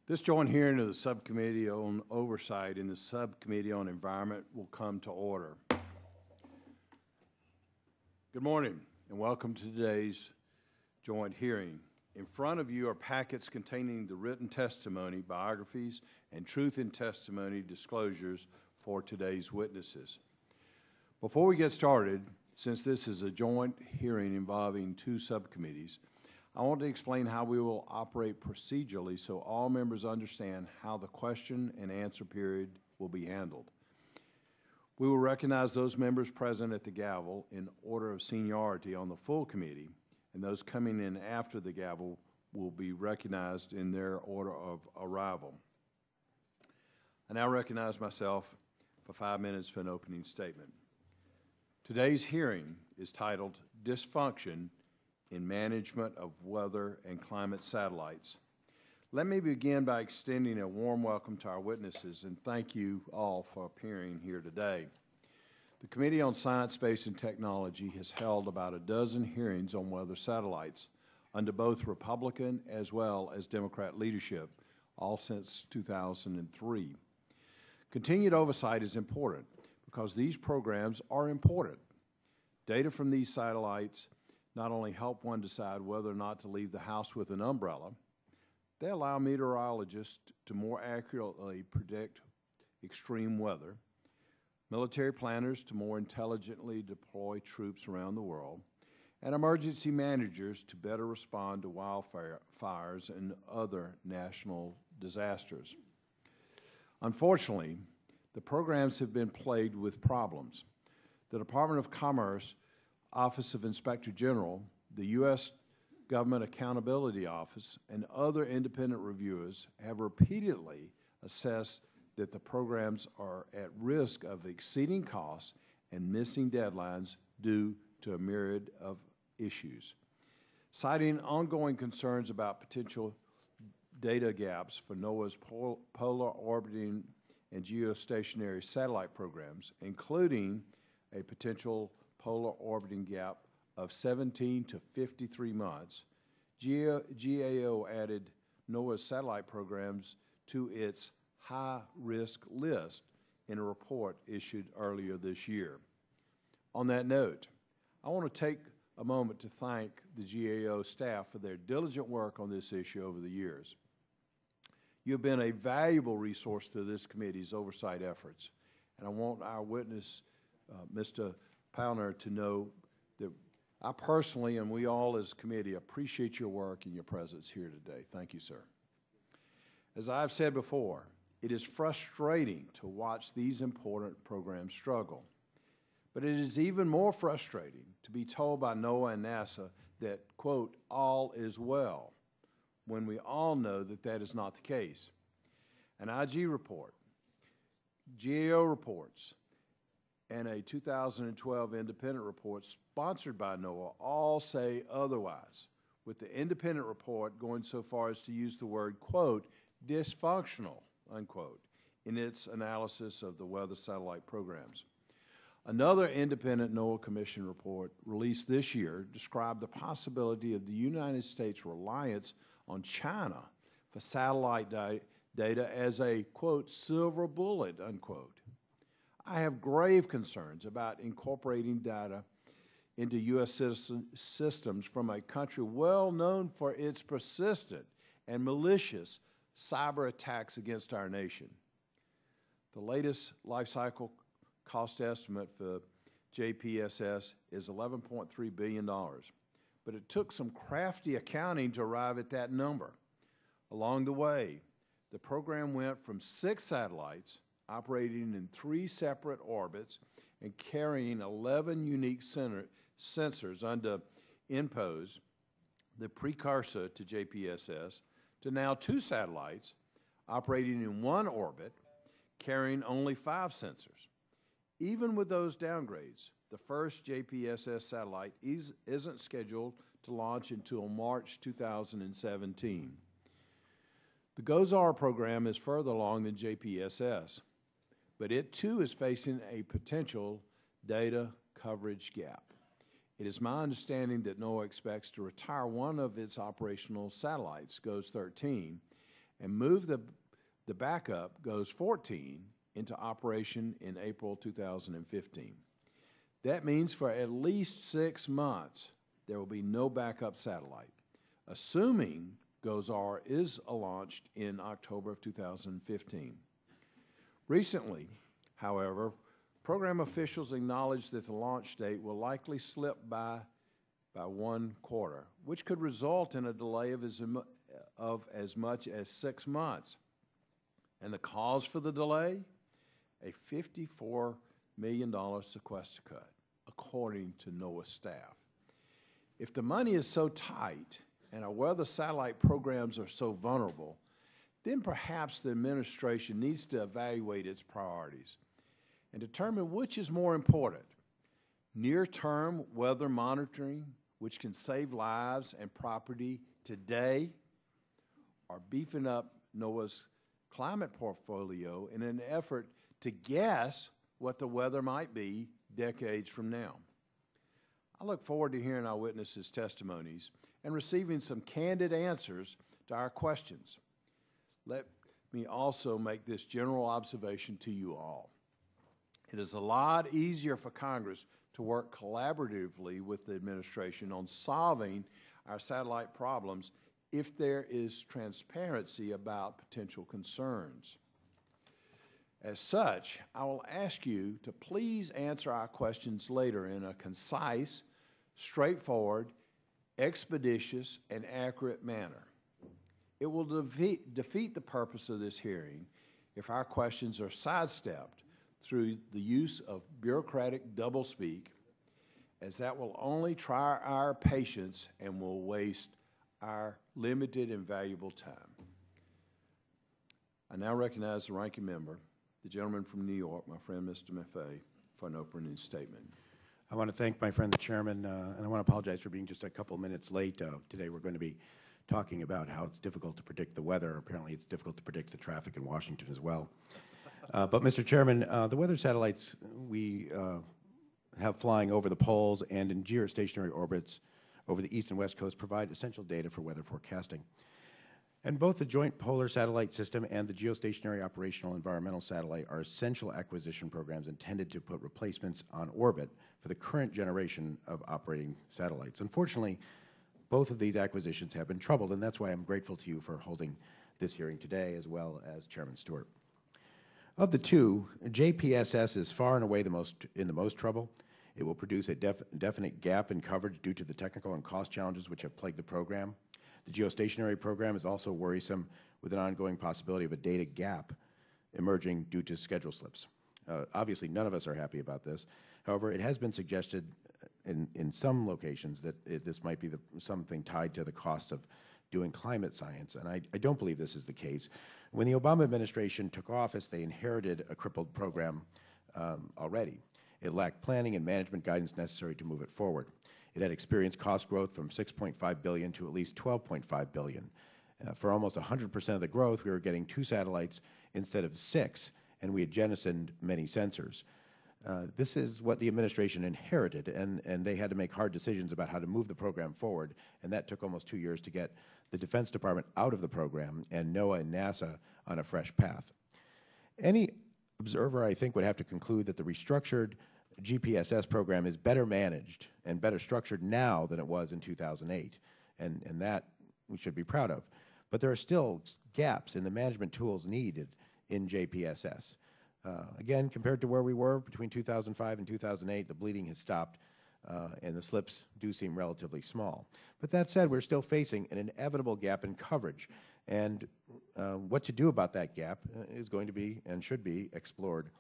This joint hearing of the Subcommittee on Oversight and the Subcommittee on Environment will come to order. Good morning and welcome to today's joint hearing. In front of you are packets containing the written testimony, biographies, and truth in testimony disclosures for today's witnesses. Before we get started, since this is a joint hearing involving two subcommittees, I want to explain how we will operate procedurally so all members understand how the question and answer period will be handled. We will recognize those members present at the gavel in order of seniority on the full committee, and those coming in after the gavel will be recognized in their order of arrival. I now recognize myself for 5 minutes for an opening statement. Today's hearing is titled Dysfunction in Management of Weather and Climate Satellites. Let me begin by extending a warm welcome to our witnesses and thank you all for appearing here today. The Committee on Science, Space, and Technology has held about a dozen hearings on weather satellites under both Republican as well as Democrat leadership, all since 2003. Continued oversight is important because these programs are important. Data from these satellites not only help one decide whether or not to leave the house with an umbrella, they allow meteorologists to more accurately predict extreme weather, military planners to more intelligently deploy troops around the world, and emergency managers to better respond to wildfires and other national disasters. Unfortunately, the programs have been plagued with problems. The Department of Commerce Office of Inspector General, the U.S. Government Accountability Office, and other independent reviewers have repeatedly assessed that the programs are at risk of exceeding costs and missing deadlines due to a myriad of issues. Citing ongoing concerns about potential data gaps for NOAA's polar orbiting and geostationary satellite programs, including a potential polar orbiting gap of 17 to 53 months, GAO added NOAA's satellite programs to its high-risk list in a report issued earlier this year. On that note, I want to take a moment to thank the GAO staff for their diligent work on this issue over the years. You have been a valuable resource to this committee's oversight efforts, and I want our witness, Mr. Pauner, to know that I personally and we all as a committee appreciate your work and your presence here today. Thank you, sir. As I've said before, it is frustrating to watch these important programs struggle. But it is even more frustrating to be told by NOAA and NASA that, quote, all is well, when we all know that that is not the case. An IG report, GAO Reports, and a 2012 independent report sponsored by NOAA all say otherwise, with the independent report going so far as to use the word, quote, dysfunctional, unquote, in its analysis of the weather satellite programs. Another independent NOAA Commission report released this year described the possibility of the United States' reliance on China for satellite data as a, quote, silver bullet, unquote. I have grave concerns about incorporating data into U.S. systems from a country well known for its persistent and malicious cyber attacks against our nation. The latest life cycle cost estimate for JPSS is $11.3 billion, but it took some crafty accounting to arrive at that number. Along the way, the program went from 6 satellites operating in 3 separate orbits and carrying 11 unique sensors under INPOS, the precursor to JPSS, to now 2 satellites operating in 1 orbit, carrying only 5 sensors. Even with those downgrades, the first JPSS satellite isn't scheduled to launch until March 2017. The GOZAR program is further along than JPSS, but it too is facing a potential data coverage gap. It is my understanding that NOAA expects to retire one of its operational satellites, GOES-13, and move the backup GOES 14 into operation in April 2015. That means for at least 6 months, there will be no backup satellite, assuming GOES-R is launched in October of 2015. Recently, however, program officials acknowledged that the launch date will likely slip by 1 quarter, which could result in a delay of as much as 6 months. And the cause for the delay? A $54 million sequester cut, according to NOAA staff. If the money is so tight and our weather satellite programs are so vulnerable, then perhaps the administration needs to evaluate its priorities and determine which is more important: near-term weather monitoring, which can save lives and property today, or beefing up NOAA's climate portfolio in an effort to guess what the weather might be decades from now. I look forward to hearing our witnesses' testimonies and receiving some candid answers to our questions. Let me also make this general observation to you all. It is a lot easier for Congress to work collaboratively with the administration on solving our satellite problems if there is transparency about potential concerns. As such, I will ask you to please answer our questions later in a concise, straightforward, expeditious, and accurate manner. It will defeat the purpose of this hearing if our questions are sidestepped through the use of bureaucratic doublespeak, as that will only try our patience and will waste our limited and valuable time. I now recognize the ranking member, the gentleman from New York, my friend Mr. Maffei, for an opening statement. I want to thank my friend the chairman, and I want to apologize for being just a couple minutes late. Today we're going to be talking about how it's difficult to predict the weather. Apparently it's difficult to predict the traffic in Washington as well. But Mr. Chairman, the weather satellites we have flying over the poles and in geostationary orbits over the east and west coast provide essential data for weather forecasting. And both the Joint Polar Satellite System and the Geostationary Operational Environmental Satellite are essential acquisition programs intended to put replacements on orbit for the current generation of operating satellites. Unfortunately, both of these acquisitions have been troubled, and that's why I'm grateful to you for holding this hearing today, as well as Chairman Stewart. Of the two, JPSS is far and away in the most trouble. It will produce a definite gap in coverage due to the technical and cost challenges which have plagued the program. The geostationary program is also worrisome, with an ongoing possibility of a data gap emerging due to schedule slips. Obviously, none of us are happy about this. However, it has been suggested in some locations that this might be something tied to the cost of doing climate science, and I don't believe this is the case. When the Obama administration took office, they inherited a crippled program already. It lacked planning and management guidance necessary to move it forward. It had experienced cost growth from $6.5 billion to at least $12.5 billion. For almost 100% of the growth, we were getting 2 satellites instead of 6, and we had jettisoned many sensors. This is what the administration inherited, and they had to make hard decisions about how to move the program forward, and that took almost 2 years to get the Defense Department out of the program and NOAA and NASA on a fresh path. Any observer, I think, would have to conclude that the restructured GPSS program is better managed and better structured now than it was in 2008, and that we should be proud of. But there are still gaps in the management tools needed in JPSS. Again, compared to where we were between 2005 and 2008, the bleeding has stopped, and the slips do seem relatively small. But that said, we're still facing an inevitable gap in coverage, and what to do about that gap is going to be and should be explored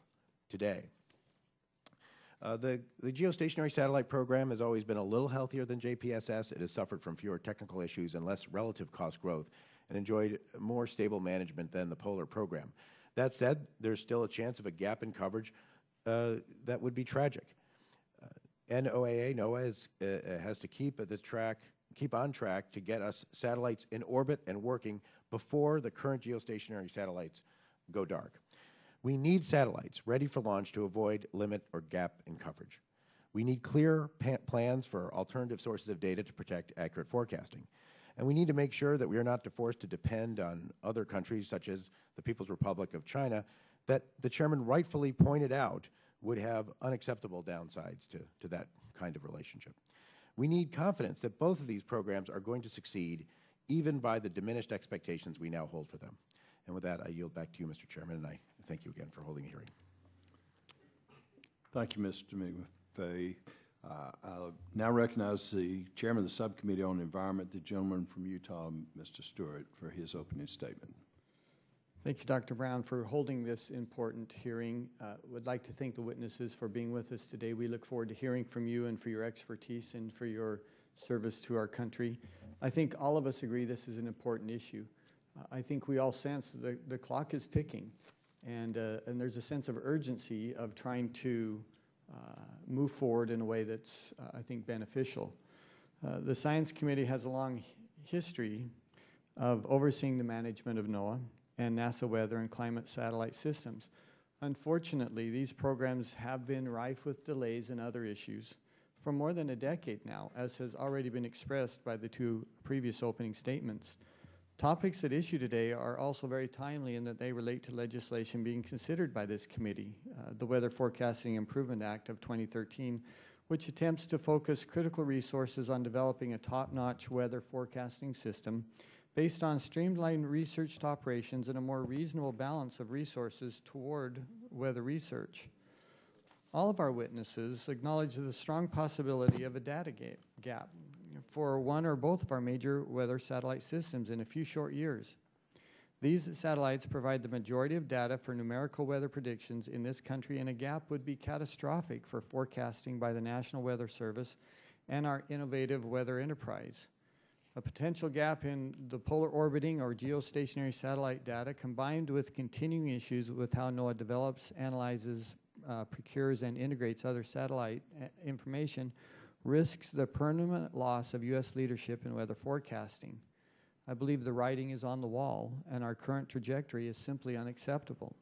today. The geostationary satellite program has always been a little healthier than JPSS. It has suffered from fewer technical issues and less relative cost growth and enjoyed more stable management than the polar program. That said, there's still a chance of a gap in coverage that would be tragic. NOAA has to keep on track to get us satellites in orbit and working before the current geostationary satellites go dark. We need satellites ready for launch to avoid limit or gap in coverage. We need clear plans for alternative sources of data to protect accurate forecasting. And we need to make sure that we are not forced to depend on other countries, such as the People's Republic of China, that the chairman rightfully pointed out would have unacceptable downsides to that kind of relationship. We need confidence that both of these programs are going to succeed, even by the diminished expectations we now hold for them. And with that, I yield back to you, Mr. Chairman, and I thank you again for holding a hearing. Thank you, Mr. McFay. I'll now recognize the chairman of the Subcommittee on Environment, the gentleman from Utah, Mr. Stewart, for his opening statement. Thank you, Dr. Brown, for holding this important hearing. Would like to thank the witnesses for being with us today. We look forward to hearing from you and for your expertise and for your service to our country. I think all of us agree this is an important issue. I think we all sense the clock is ticking, and there's a sense of urgency of trying to move forward in a way that's, I think, beneficial. The Science Committee has a long history of overseeing the management of NOAA and NASA weather and climate satellite systems. Unfortunately, these programs have been rife with delays and other issues for more than a decade now, as has already been expressed by the two previous opening statements. Topics at issue today are also very timely in that they relate to legislation being considered by this committee, the Weather Forecasting Improvement Act of 2013, which attempts to focus critical resources on developing a top-notch weather forecasting system based on streamlined research to operations and a more reasonable balance of resources toward weather research. All of our witnesses acknowledge the strong possibility of a data gap for one or both of our major weather satellite systems in a few short years. These satellites provide the majority of data for numerical weather predictions in this country, and a gap would be catastrophic for forecasting by the National Weather Service and our innovative weather enterprise. A potential gap in the polar orbiting or geostationary satellite data, combined with continuing issues with how NOAA develops, analyzes, procures, and integrates other satellite information, risks the permanent loss of U.S. leadership in weather forecasting. I believe the writing is on the wall, and our current trajectory is simply unacceptable.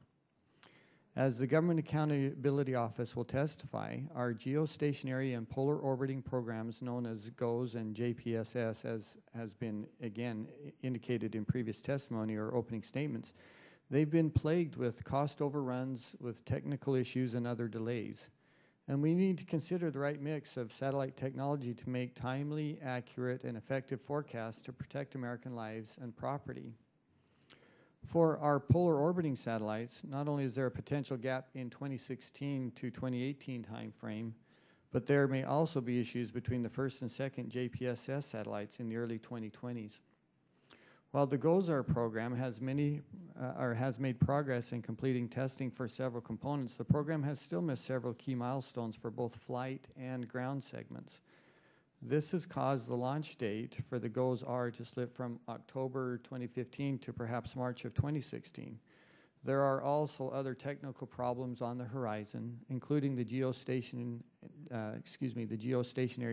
As the Government Accountability Office will testify, our geostationary and polar orbiting programs, known as GOES and JPSS, as has been again indicated in previous testimony or opening statements, they've been plagued with cost overruns, with technical issues and other delays. And we need to consider the right mix of satellite technology to make timely, accurate, and effective forecasts to protect American lives and property. For our polar orbiting satellites, not only is there a potential gap in 2016 to 2018 timeframe, but there may also be issues between the first and second JPSS satellites in the early 2020s. While the GOES program has made progress in completing testing for several components, the program has still missed several key milestones for both flight and ground segments. This has caused the launch date for the GOES-R to slip from October 2015 to perhaps March of 2016. There are also other technical problems on the horizon, including the geostationary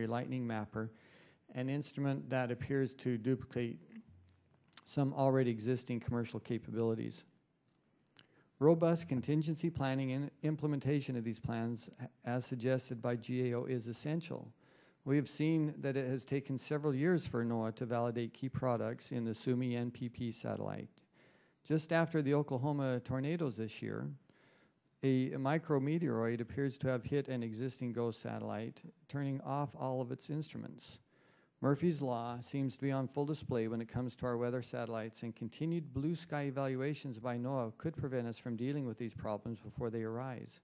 lightning mapper, an instrument that appears to duplicate some already existing commercial capabilities. Robust contingency planning and implementation of these plans, as suggested by GAO, is essential. We have seen that it has taken several years for NOAA to validate key products in the SUMI NPP satellite. Just after the Oklahoma tornadoes this year, a micrometeoroid appears to have hit an existing GOES satellite, turning off all of its instruments. Murphy's Law seems to be on full display when it comes to our weather satellites, and continued blue sky evaluations by NOAA could prevent us from dealing with these problems before they arise.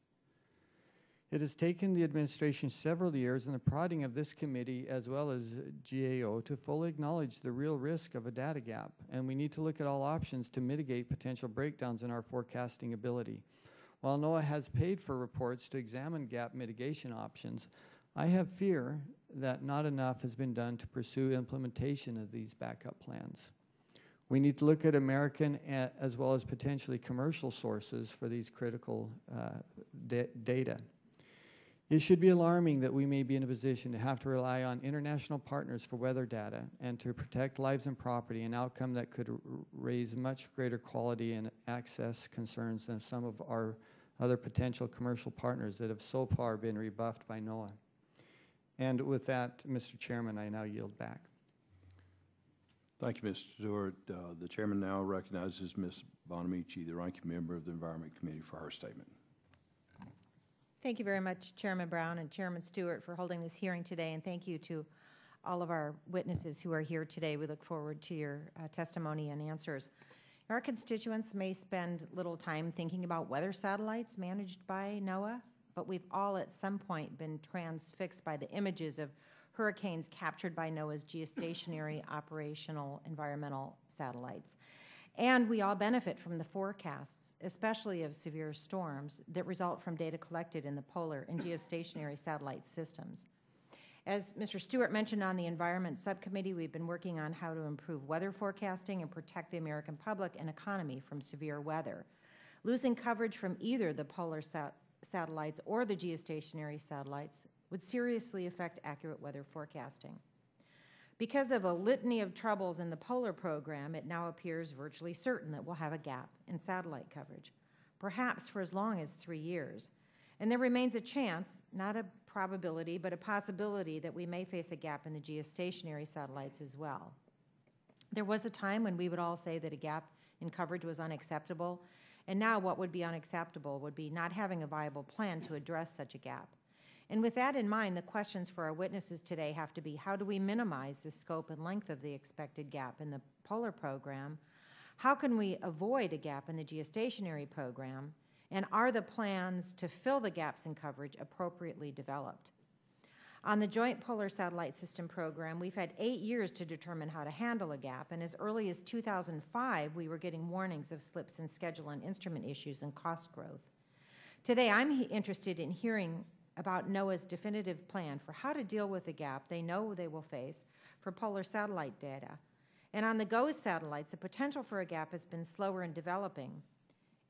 It has taken the administration several years and the prodding of this committee as well as GAO to fully acknowledge the real risk of a data gap, and we need to look at all options to mitigate potential breakdowns in our forecasting ability. While NOAA has paid for reports to examine gap mitigation options, I have fear that not enough has been done to pursue implementation of these backup plans. We need to look at American as well as potentially commercial sources for these critical data. It should be alarming that we may be in a position to have to rely on international partners for weather data and to protect lives and property, an outcome that could raise much greater quality and access concerns than some of our other potential commercial partners that have so far been rebuffed by NOAA. And with that, Mr. Chairman, I now yield back. Thank you, Mr. Stewart. The chairman now recognizes Ms. Bonamici, the ranking member of the Environment Committee, for her statement. Thank you very much, Chairman Brown and Chairman Stewart, for holding this hearing today, and thank you to all of our witnesses who are here today. We look forward to your testimony and answers. Our constituents may spend little time thinking about weather satellites managed by NOAA, but we've all at some point been transfixed by the images of hurricanes captured by NOAA's geostationary operational environmental satellites. And we all benefit from the forecasts, especially of severe storms, that result from data collected in the polar and geostationary satellite systems. As Mr. Stewart mentioned on the Environment Subcommittee, we've been working on how to improve weather forecasting and protect the American public and economy from severe weather. Losing coverage from either the polar satellites or the geostationary satellites would seriously affect accurate weather forecasting. Because of a litany of troubles in the polar program, it now appears virtually certain that we'll have a gap in satellite coverage, perhaps for as long as 3 years. And there remains a chance, not a probability, but a possibility that we may face a gap in the geostationary satellites as well. There was a time when we would all say that a gap in coverage was unacceptable, and now what would be unacceptable would be not having a viable plan to address such a gap. And with that in mind, the questions for our witnesses today have to be, how do we minimize the scope and length of the expected gap in the polar program? How can we avoid a gap in the geostationary program? And are the plans to fill the gaps in coverage appropriately developed? On the Joint Polar Satellite System program, we've had 8 years to determine how to handle a gap, and as early as 2005, we were getting warnings of slips in schedule and instrument issues and cost growth. Today, I'm interested in hearing about NOAA's definitive plan for how to deal with the gap they know they will face for polar satellite data. And on the GAO satellites, the potential for a gap has been slower in developing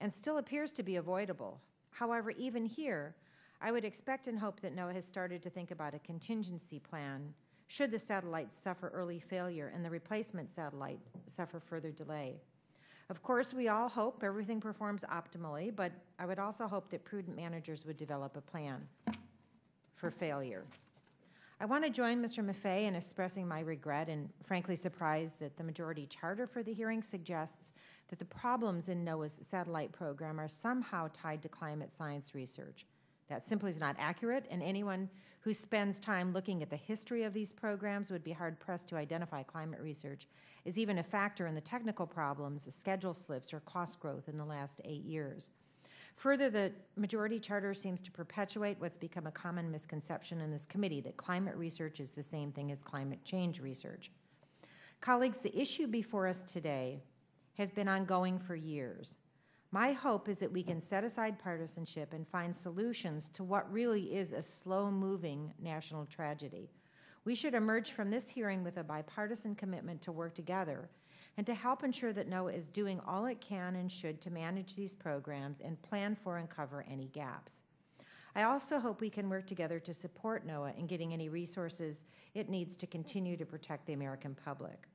and still appears to be avoidable. However, even here, I would expect and hope that NOAA has started to think about a contingency plan should the satellites suffer early failure and the replacement satellite suffer further delay. Of course, we all hope everything performs optimally, but I would also hope that prudent managers would develop a plan for failure. I want to join Mr. Maffei in expressing my regret and frankly surprised that the majority charter for the hearing suggests that the problems in NOAA's satellite program are somehow tied to climate science research. That simply is not accurate, and anyone who spends time looking at the history of these programs would be hard-pressed to identify climate research as even a factor in the technical problems, the schedule slips, or cost growth in the last 8 years. Further, the majority charter seems to perpetuate what's become a common misconception in this committee, that climate research is the same thing as climate change research. Colleagues, the issue before us today has been ongoing for years. My hope is that we can set aside partisanship and find solutions to what really is a slow-moving national tragedy. We should emerge from this hearing with a bipartisan commitment to work together and to help ensure that NOAA is doing all it can and should to manage these programs and plan for and cover any gaps. I also hope we can work together to support NOAA in getting any resources it needs to continue to protect the American public.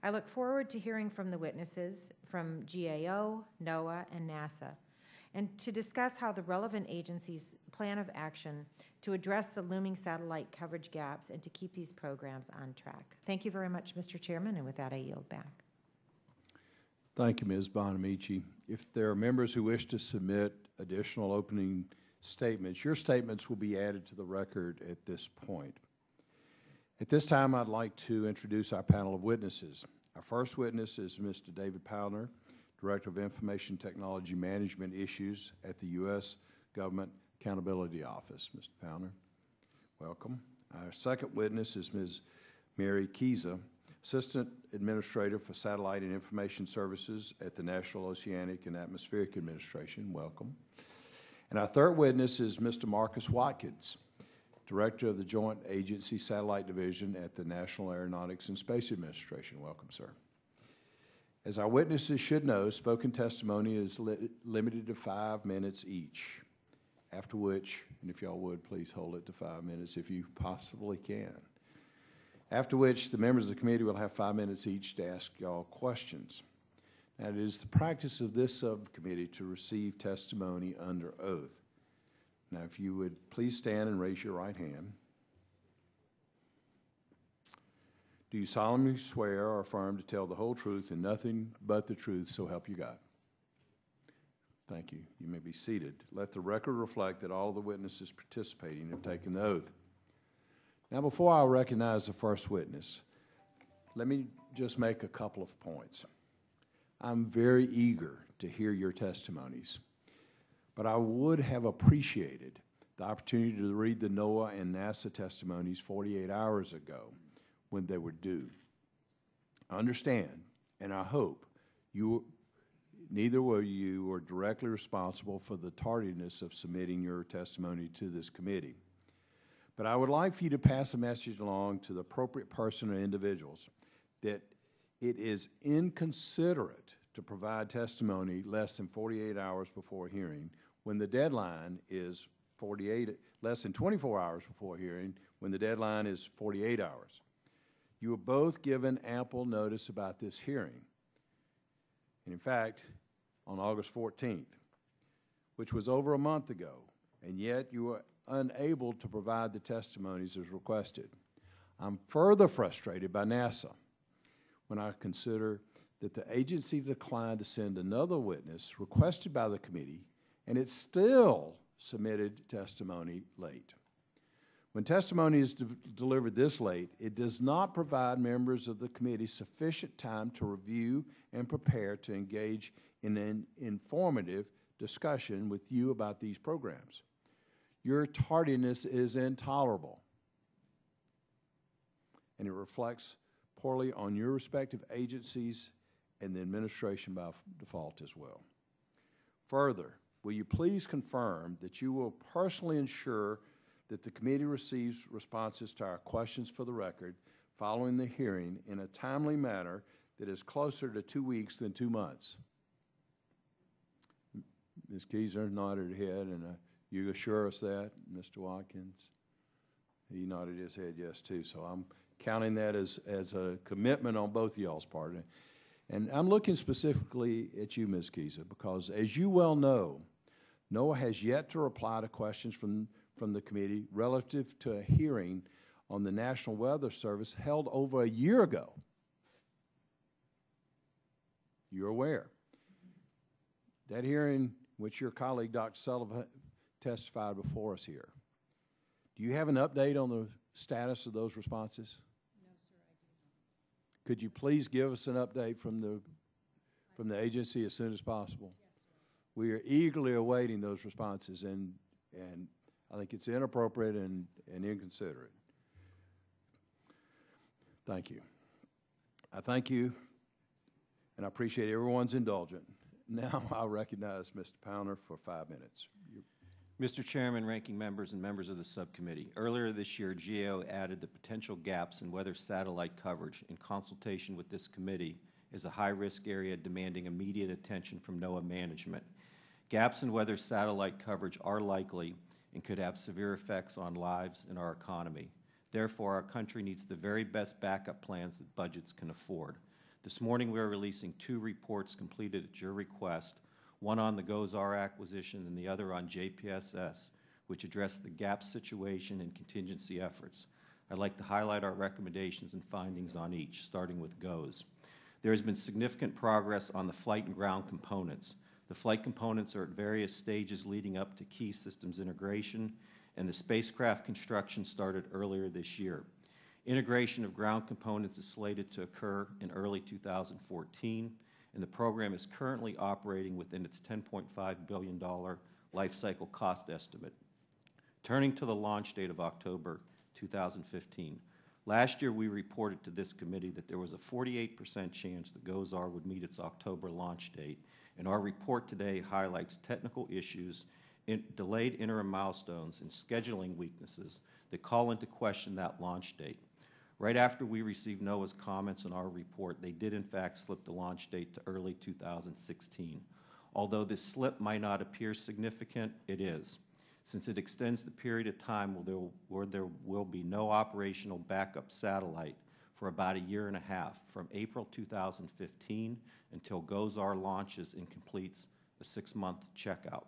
I look forward to hearing from the witnesses from GAO, NOAA, and NASA, and to discuss how the relevant agencies' plan of action to address the looming satellite coverage gaps and to keep these programs on track. Thank you very much, Mr. Chairman, and with that I yield back. Thank you, Ms. Bonamici. If there are members who wish to submit additional opening statements, your statements will be added to the record at this point. At this time, I'd like to introduce our panel of witnesses. Our first witness is Mr. David Powner, Director of Information Technology Management Issues at the U.S. Government Accountability Office. Mr. Powner, welcome. Our second witness is Ms. Mary Kiza, Assistant Administrator for Satellite and Information Services at the National Oceanic and Atmospheric Administration. Welcome. And our third witness is Mr. Marcus Watkins, Director of the Joint Agency Satellite Division at the National Aeronautics and Space Administration. Welcome, sir. As our witnesses should know, spoken testimony is limited to 5 minutes each, after which, and if y'all would, please hold it to 5 minutes if you possibly can. After which, the members of the committee will have 5 minutes each to ask y'all questions. Now, it is the practice of this subcommittee to receive testimony under oath. Now, if you would please stand and raise your right hand. Do you solemnly swear or affirm to tell the whole truth and nothing but the truth, so help you God? Thank you. You may be seated. Let the record reflect that all the witnesses participating have taken the oath. Now, before I recognize the first witness, let me just make a couple of points. I'm very eager to hear your testimonies, but I would have appreciated the opportunity to read the NOAA and NASA testimonies 48 hours ago when they were due. I understand, and I hope neither of you are directly responsible for the tardiness of submitting your testimony to this committee. But I would like for you to pass a message along to the appropriate person or individuals that it is inconsiderate to provide testimony less than 48 hours before hearing when the deadline is less than 24 hours before hearing when the deadline is 48 hours. You were both given ample notice about this hearing. And in fact, on August 14th, which was over a month ago, and yet you were unable to provide the testimonies as requested. I'm further frustrated by NASA when I consider that the agency declined to send another witness requested by the committee, and it still submitted testimony late. When testimony is delivered this late, it does not provide members of the committee sufficient time to review and prepare to engage in an informative discussion with you about these programs. Your tardiness is intolerable, and it reflects poorly on your respective agencies and the administration by default as well. Further, will you please confirm that you will personally ensure that the committee receives responses to our questions for the record following the hearing in a timely manner that is closer to 2 weeks than 2 months? Ms. Keyser nodded her head, and you assure us that, Mr. Watkins? He nodded his head yes, too. So I'm counting that as a commitment on both of y'all's part. And I'm looking specifically at you, Ms. Keyser, because as you well know, NOAA has yet to reply to questions from the committee relative to a hearing on the National Weather Service held over a year ago. You're aware. That hearing, which your colleague, Dr. Sullivan, testified before us here. Do you have an update on the status of those responses? No, sir, I do not. Could you please give us an update from the agency as soon as possible? Yes, sir. We are eagerly awaiting those responses, and I think it's inappropriate and inconsiderate. Thank you. I thank you, and I appreciate everyone's indulgence. Now I'll recognize Mr. Powner for 5 minutes. Mr. Chairman, ranking members, and members of the subcommittee, earlier this year, GAO added the potential gaps in weather satellite coverage in consultation with this committee as a high-risk area demanding immediate attention from NOAA management. Gaps in weather satellite coverage are likely and could have severe effects on lives and our economy. Therefore, our country needs the very best backup plans that budgets can afford. This morning, we are releasing 2 reports completed at your request, one on the GOES-R acquisition and the other on JPSS, which address the gap situation and contingency efforts. I'd like to highlight our recommendations and findings on each, starting with GOES. There has been significant progress on the flight and ground components. The flight components are at various stages leading up to key systems integration, and the spacecraft construction started earlier this year. Integration of ground components is slated to occur in early 2014, and the program is currently operating within its $10.5 billion life cycle cost estimate. Turning to the launch date of October 2015, last year we reported to this committee that there was a 48% chance that GOES-R would meet its October launch date, and our report today highlights technical issues, delayed interim milestones, and scheduling weaknesses that call into question that launch date. Right after we received NOAA's comments on our report, they did in fact slip the launch date to early 2016. Although this slip might not appear significant, it is, since it extends the period of time where there will be no operational backup satellite for about 1.5 years, from April 2015 until GOES-R launches and completes a 6-month checkout.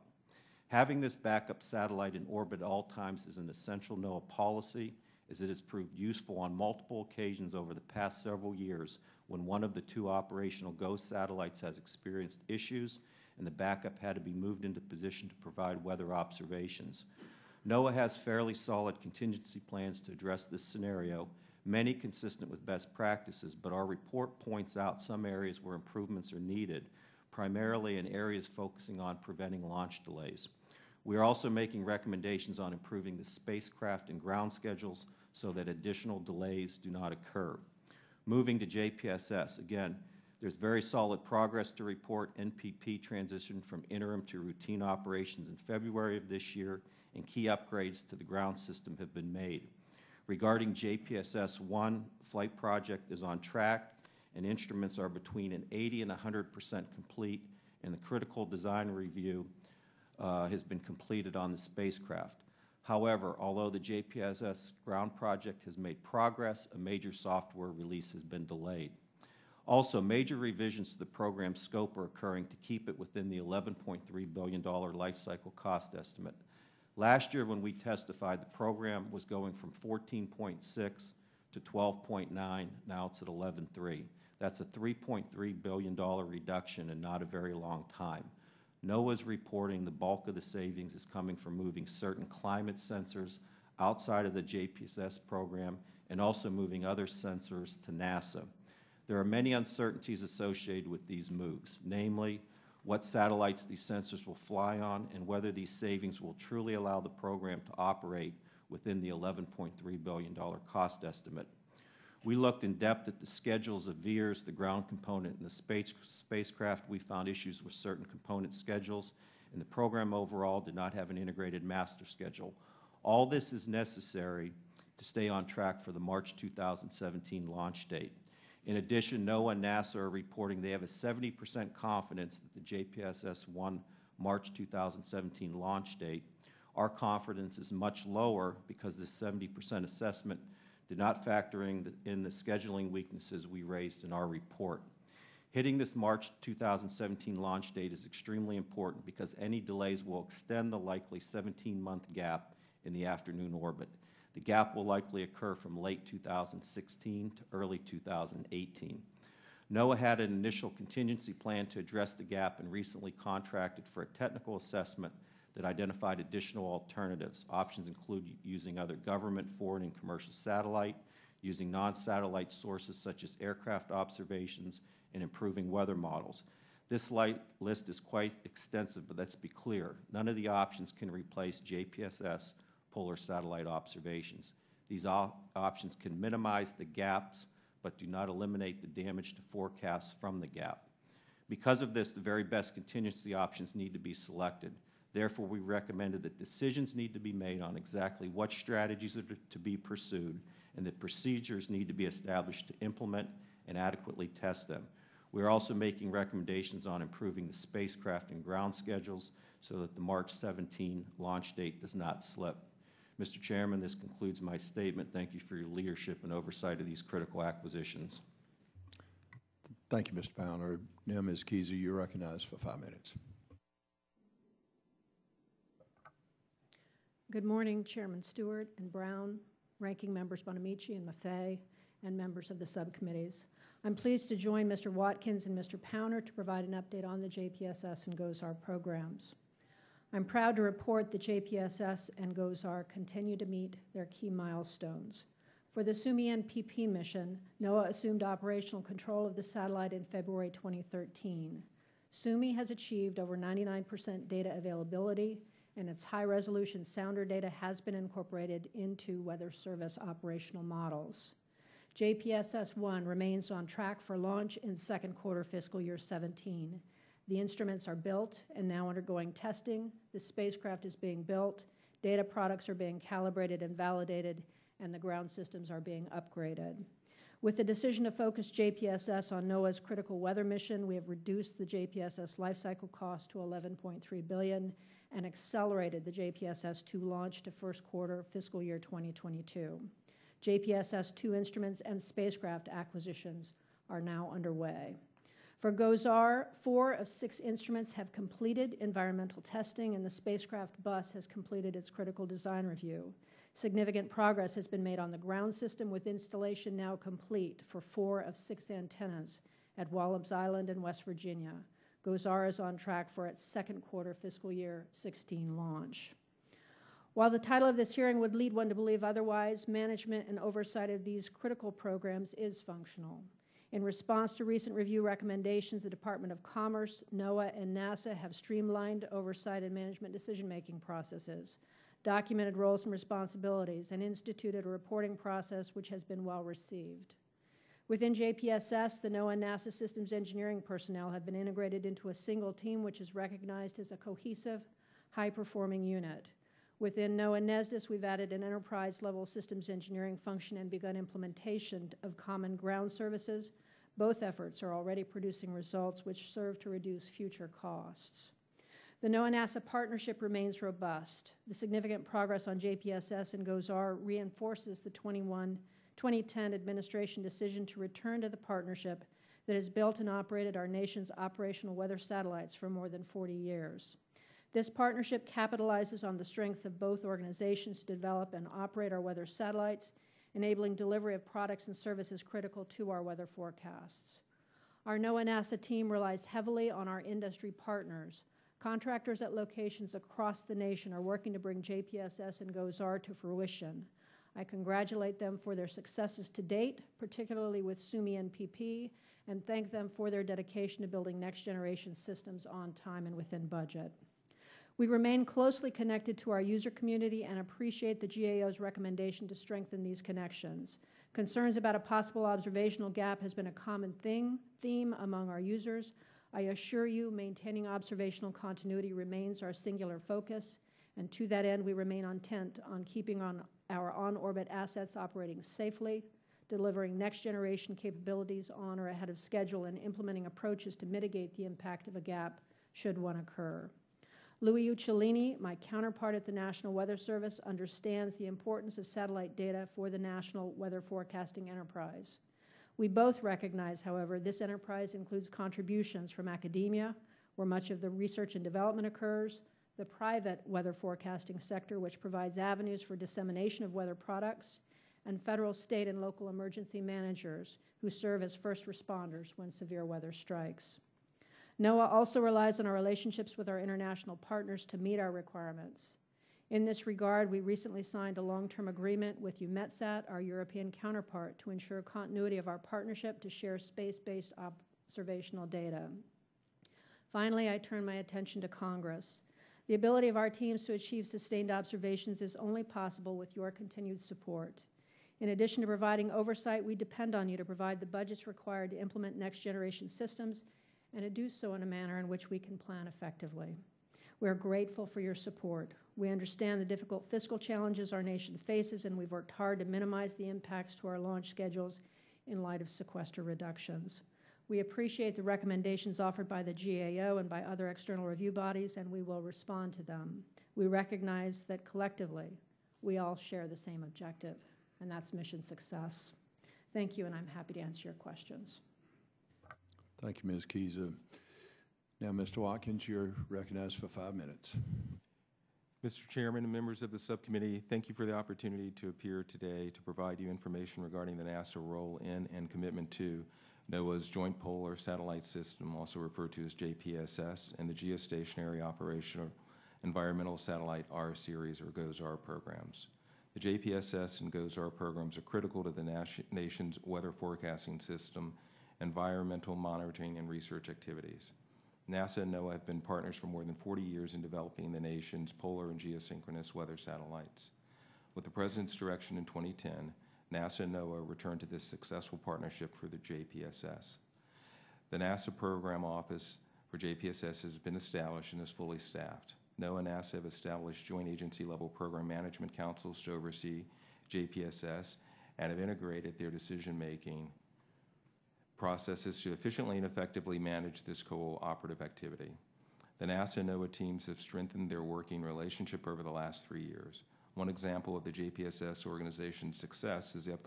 Having this backup satellite in orbit at all times is an essential NOAA policy, as it has proved useful on multiple occasions over the past several years when one of the two operational GAO satellites has experienced issues and the backup had to be moved into position to provide weather observations. NOAA has fairly solid contingency plans to address this scenario, many consistent with best practices, but our report points out some areas where improvements are needed, primarily in areas focusing on preventing launch delays. We are also making recommendations on improving the spacecraft and ground schedules so that additional delays do not occur. Moving to JPSS, again, there's very solid progress to report. NPP transitioned from interim to routine operations in February of this year, and key upgrades to the ground system have been made. Regarding JPSS-1, flight project is on track, and instruments are between an 80 and 100% complete, and the critical design review has been completed on the spacecraft. However, although the JPSS ground project has made progress, a major software release has been delayed. Also, major revisions to the program's scope are occurring to keep it within the $11.3 billion life cycle cost estimate. Last year, when we testified, the program was going from 14.6 to 12.9. Now it's at 11.3. That's a $3.3 billion reduction in not a very long time. NOAA is reporting the bulk of the savings is coming from moving certain climate sensors outside of the JPSS program and also moving other sensors to NASA. There are many uncertainties associated with these moves, namely what satellites these sensors will fly on and whether these savings will truly allow the program to operate within the $11.3 billion cost estimate. We looked in depth at the schedules of VIIRS, the ground component, and the spacecraft. We found issues with certain component schedules, and the program overall did not have an integrated master schedule. All this is necessary to stay on track for the March 2017 launch date. In addition, NOAA and NASA are reporting they have a 70% confidence that the JPSS-1 March 2017 launch date. Our confidence is much lower because this 70% assessment did not factor in the scheduling weaknesses we raised in our report. Hitting this March 2017 launch date is extremely important because any delays will extend the likely 17-month gap in the afternoon orbit. The gap will likely occur from late 2016 to early 2018. NOAA had an initial contingency plan to address the gap and recently contracted for a technical assessment that identified additional alternatives. Options include using other government, foreign, and commercial satellite, using non-satellite sources such as aircraft observations, and improving weather models. This list is quite extensive, but let's be clear. None of the options can replace JPSS polar satellite observations. These options can minimize the gaps, but do not eliminate the damage to forecasts from the gap. Because of this, the very best contingency options need to be selected. Therefore, we recommended that decisions need to be made on exactly what strategies are to be pursued and that procedures need to be established to implement and adequately test them. We are also making recommendations on improving the spacecraft and ground schedules so that the March 17 launch date does not slip. Mr. Chairman, this concludes my statement. Thank you for your leadership and oversight of these critical acquisitions. Thank you, Mr. Powner. Now, Ms. Kesey, you're recognized for 5 minutes. Good morning, Chairman Stewart and Brown, Ranking Members Bonamici and Maffei, and members of the subcommittees. I'm pleased to join Mr. Watkins and Mr. Powner to provide an update on the JPSS and GOSAR programs. I'm proud to report that JPSS and GOSAR continue to meet their key milestones. For the SUMI-NPP mission, NOAA assumed operational control of the satellite in February 2013. SUMI has achieved over 99% data availability, and its high-resolution sounder data has been incorporated into Weather Service operational models. JPSS-1 remains on track for launch in second quarter fiscal year 17. The instruments are built and now undergoing testing. The spacecraft is being built, data products are being calibrated and validated, and the ground systems are being upgraded. With the decision to focus JPSS on NOAA's critical weather mission, we have reduced the JPSS lifecycle cost to $11.3 billion and accelerated the JPSS-2 launch to first quarter fiscal year 2022. JPSS-2 instruments and spacecraft acquisitions are now underway. For GOSAR, 4 of 6 instruments have completed environmental testing, and the spacecraft bus has completed its critical design review. Significant progress has been made on the ground system, with installation now complete for 4 of 6 antennas at Wallops Island in West Virginia. GOZAR is on track for its second quarter fiscal year 16 launch. While the title of this hearing would lead one to believe otherwise, management and oversight of these critical programs is functional. In response to recent review recommendations, the Department of Commerce, NOAA, and NASA have streamlined oversight and management decision-making processes, documented roles and responsibilities, and instituted a reporting process which has been well received. Within JPSS, the NOAA and NASA systems engineering personnel have been integrated into a single team which is recognized as a cohesive, high-performing unit. Within NOAA and NESDIS, we've added an enterprise-level systems engineering function and begun implementation of common ground services. Both efforts are already producing results which serve to reduce future costs. The NOAA-NASA partnership remains robust. The significant progress on JPSS and GOZAR reinforces the 2010 administration decision to return to the partnership that has built and operated our nation's operational weather satellites for more than 40 years. This partnership capitalizes on the strengths of both organizations to develop and operate our weather satellites, enabling delivery of products and services critical to our weather forecasts. Our NOAA-NASA team relies heavily on our industry partners. Contractors at locations across the nation are working to bring JPSS and GOZAR to fruition. I congratulate them for their successes to date, particularly with SUMI NPP, and thank them for their dedication to building next-generation systems on time and within budget. We remain closely connected to our user community and appreciate the GAO's recommendation to strengthen these connections. Concerns about a possible observational gap has been a common theme among our users. I assure you, maintaining observational continuity remains our singular focus, and to that end, we remain intent on keeping our on-orbit assets operating safely, delivering next-generation capabilities on or ahead of schedule, and implementing approaches to mitigate the impact of a gap should one occur. Louis Uccellini, my counterpart at the National Weather Service, understands the importance of satellite data for the national weather forecasting enterprise. We both recognize, however, this enterprise includes contributions from academia, where much of the research and development occurs, the private weather forecasting sector, which provides avenues for dissemination of weather products, and federal, state, and local emergency managers who serve as first responders when severe weather strikes. NOAA also relies on our relationships with our international partners to meet our requirements. In this regard, we recently signed a long-term agreement with EUMETSAT, our European counterpart, to ensure continuity of our partnership to share space-based observational data. Finally, I turn my attention to Congress. The ability of our teams to achieve sustained observations is only possible with your continued support. In addition to providing oversight, we depend on you to provide the budgets required to implement next-generation systems and to do so in a manner in which we can plan effectively. We are grateful for your support. We understand the difficult fiscal challenges our nation faces, and we've worked hard to minimize the impacts to our launch schedules in light of sequester reductions. We appreciate the recommendations offered by the GAO and by other external review bodies, and we will respond to them. We recognize that collectively, we all share the same objective, and that's mission success. Thank you, and I'm happy to answer your questions. Thank you, Ms. Kiza. Now, Mr. Watkins, you're recognized for 5 minutes. Mr. Chairman and members of the subcommittee, thank you for the opportunity to appear today to provide you information regarding the NASA role in and commitment to NOAA's Joint Polar Satellite System, also referred to as JPSS, and the Geostationary Operational Environmental Satellite R-Series, or GOZAR programs. The JPSS and GOZAR programs are critical to the nation's weather forecasting system, environmental monitoring, and research activities. NASA and NOAA have been partners for more than 40 years in developing the nation's polar and geosynchronous weather satellites. With the President's direction in 2010, NASA and NOAA returned to this successful partnership for the JPSS. The NASA Program Office for JPSS has been established and is fully staffed. NOAA and NASA have established joint agency-level program management councils to oversee JPSS and have integrated their decision-making processes to efficiently and effectively manage this cooperative activity. The NASA and NOAA teams have strengthened their working relationship over the last 3 years. One example of the JPSS organization's success is the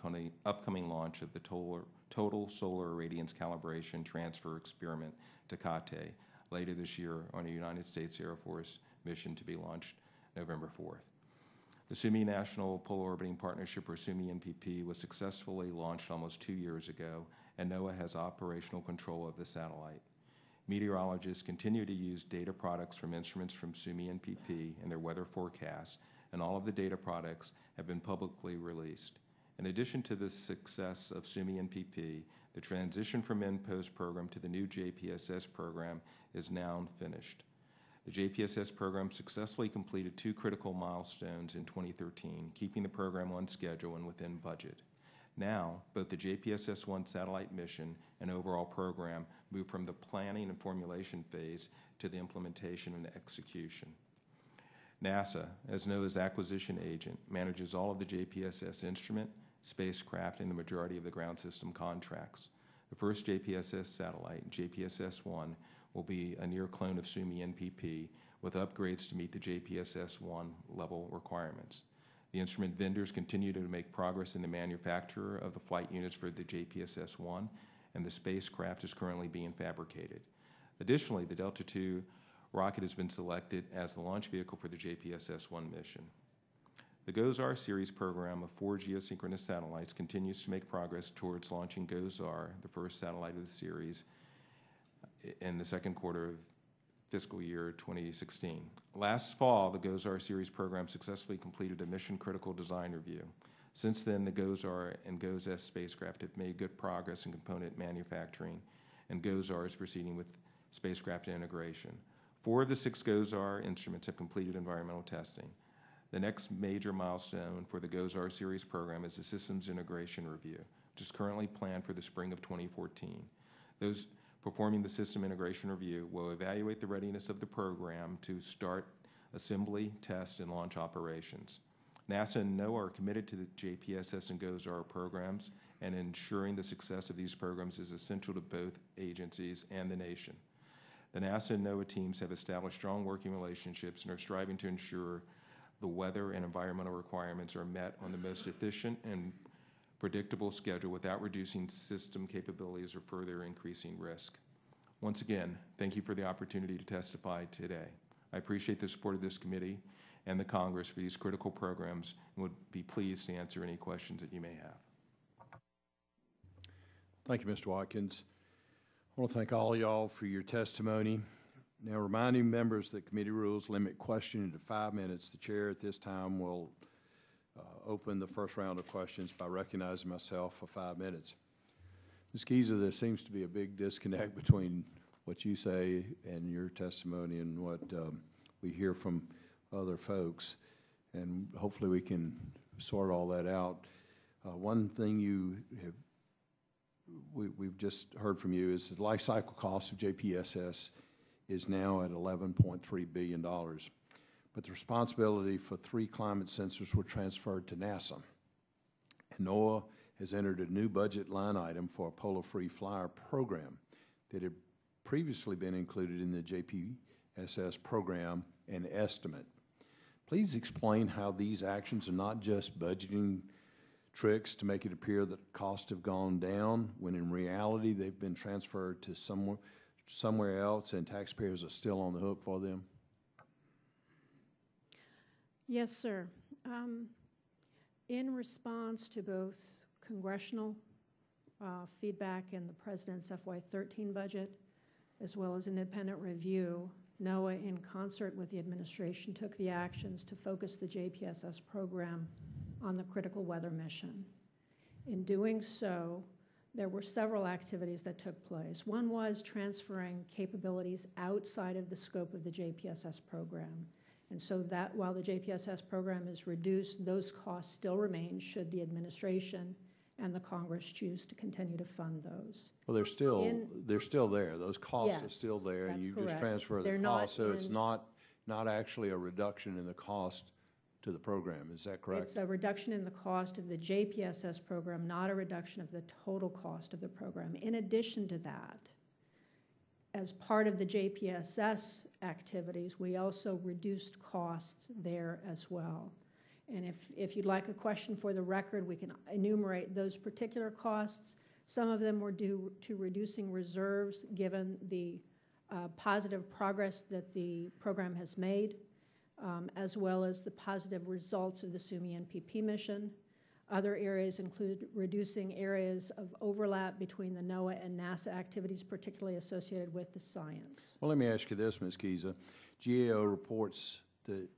upcoming launch of the Total Solar Irradiance Calibration Transfer Experiment, TCATE, later this year on a United States Air Force mission to be launched November 4th. The SUMI National Polar Orbiting Partnership, or SUMI NPP, was successfully launched almost 2 years ago, and NOAA has operational control of the satellite. Meteorologists continue to use data products from instruments from SUMI NPP in their weather forecasts, and all of the data products have been publicly released. In addition to the success of SUMI NPP, the transition from NPOS program to the new JPSS program is now finished. The JPSS program successfully completed 2 critical milestones in 2013, keeping the program on schedule and within budget. Now, both the JPSS-1 satellite mission and overall program move from the planning and formulation phase to the implementation and execution. NASA, as NOAA's acquisition agent, manages all of the JPSS instrument, spacecraft, and the majority of the ground system contracts. The first JPSS satellite, JPSS-1, will be a near clone of SUMI NPP with upgrades to meet the JPSS-1 level requirements. The instrument vendors continue to make progress in the manufacture of the flight units for the JPSS-1, and the spacecraft is currently being fabricated. Additionally, the Delta II rocket has been selected as the launch vehicle for the JPSS-1 mission. The GOES-R series program of 4 geosynchronous satellites continues to make progress towards launching GOES-R, the first satellite of the series, in the second quarter of fiscal year 2016. Last fall, the GOES-R series program successfully completed a mission-critical design review. Since then, the GOES-R and GOES-S spacecraft have made good progress in component manufacturing, and GOES-R is proceeding with spacecraft integration. 4 of the 6 GOES-R instruments have completed environmental testing. The next major milestone for the GOES-R series program is the systems integration review, which is currently planned for the spring of 2014. Those performing the system integration review will evaluate the readiness of the program to start assembly, test, and launch operations. NASA and NOAA are committed to the JPSS and GOES-R programs, and ensuring the success of these programs is essential to both agencies and the nation. The NASA and NOAA teams have established strong working relationships and are striving to ensure the weather and environmental requirements are met on the most efficient and predictable schedule without reducing system capabilities or further increasing risk. Once again, thank you for the opportunity to testify today. I appreciate the support of this committee and the Congress for these critical programs and would be pleased to answer any questions that you may have. Thank you, Mr. Watkins. I want to thank all y'all for your testimony. Now, reminding members that committee rules limit questioning to 5 minutes. The chair at this time will open the first round of questions by recognizing myself for 5 minutes. Ms. Giza, there seems to be a big disconnect between what you say and your testimony and what we hear from other folks, and hopefully we can sort all that out. One thing we've just heard from you is the life cycle cost of JPSS is now at $11.3 billion. But the responsibility for 3 climate sensors were transferred to NASA. And NOAA has entered a new budget line item for a Polar Free Flyer program that had previously been included in the JPSS program and estimate. Please explain how these actions are not just budgeting tricks to make it appear that costs have gone down, when in reality they've been transferred to somewhere else and taxpayers are still on the hook for them? Yes, sir. In response to both congressional feedback in the President's FY13 budget, as well as an independent review, NOAA, in concert with the administration, took the actions to focus the JPSS program on the critical weather mission. In doing so, there were several activities that took place. One was transferring capabilities outside of the scope of the JPSS program. And so that while the JPSS program is reduced, those costs still remain should the administration and the Congress choose to continue to fund those. Well, they're still there. Those costs are Yes, still there, and that's you correct. just transfer They're the not cost, so it's in- not actually a reduction in the cost to the program. Is that correct? It's a reduction in the cost of the JPSS program, not a reduction of the total cost of the program. In addition to that, as part of the JPSS activities, we also reduced costs there as well. And if you'd like a question for the record, we can enumerate those particular costs. Some of them were due to reducing reserves given the positive progress that the program has made. as well as the positive results of the SUMI NPP mission. Other areas include reducing areas of overlap between the NOAA and NASA activities, particularly associated with the science. Well, let me ask you this, Ms. Kiza. GAO reports that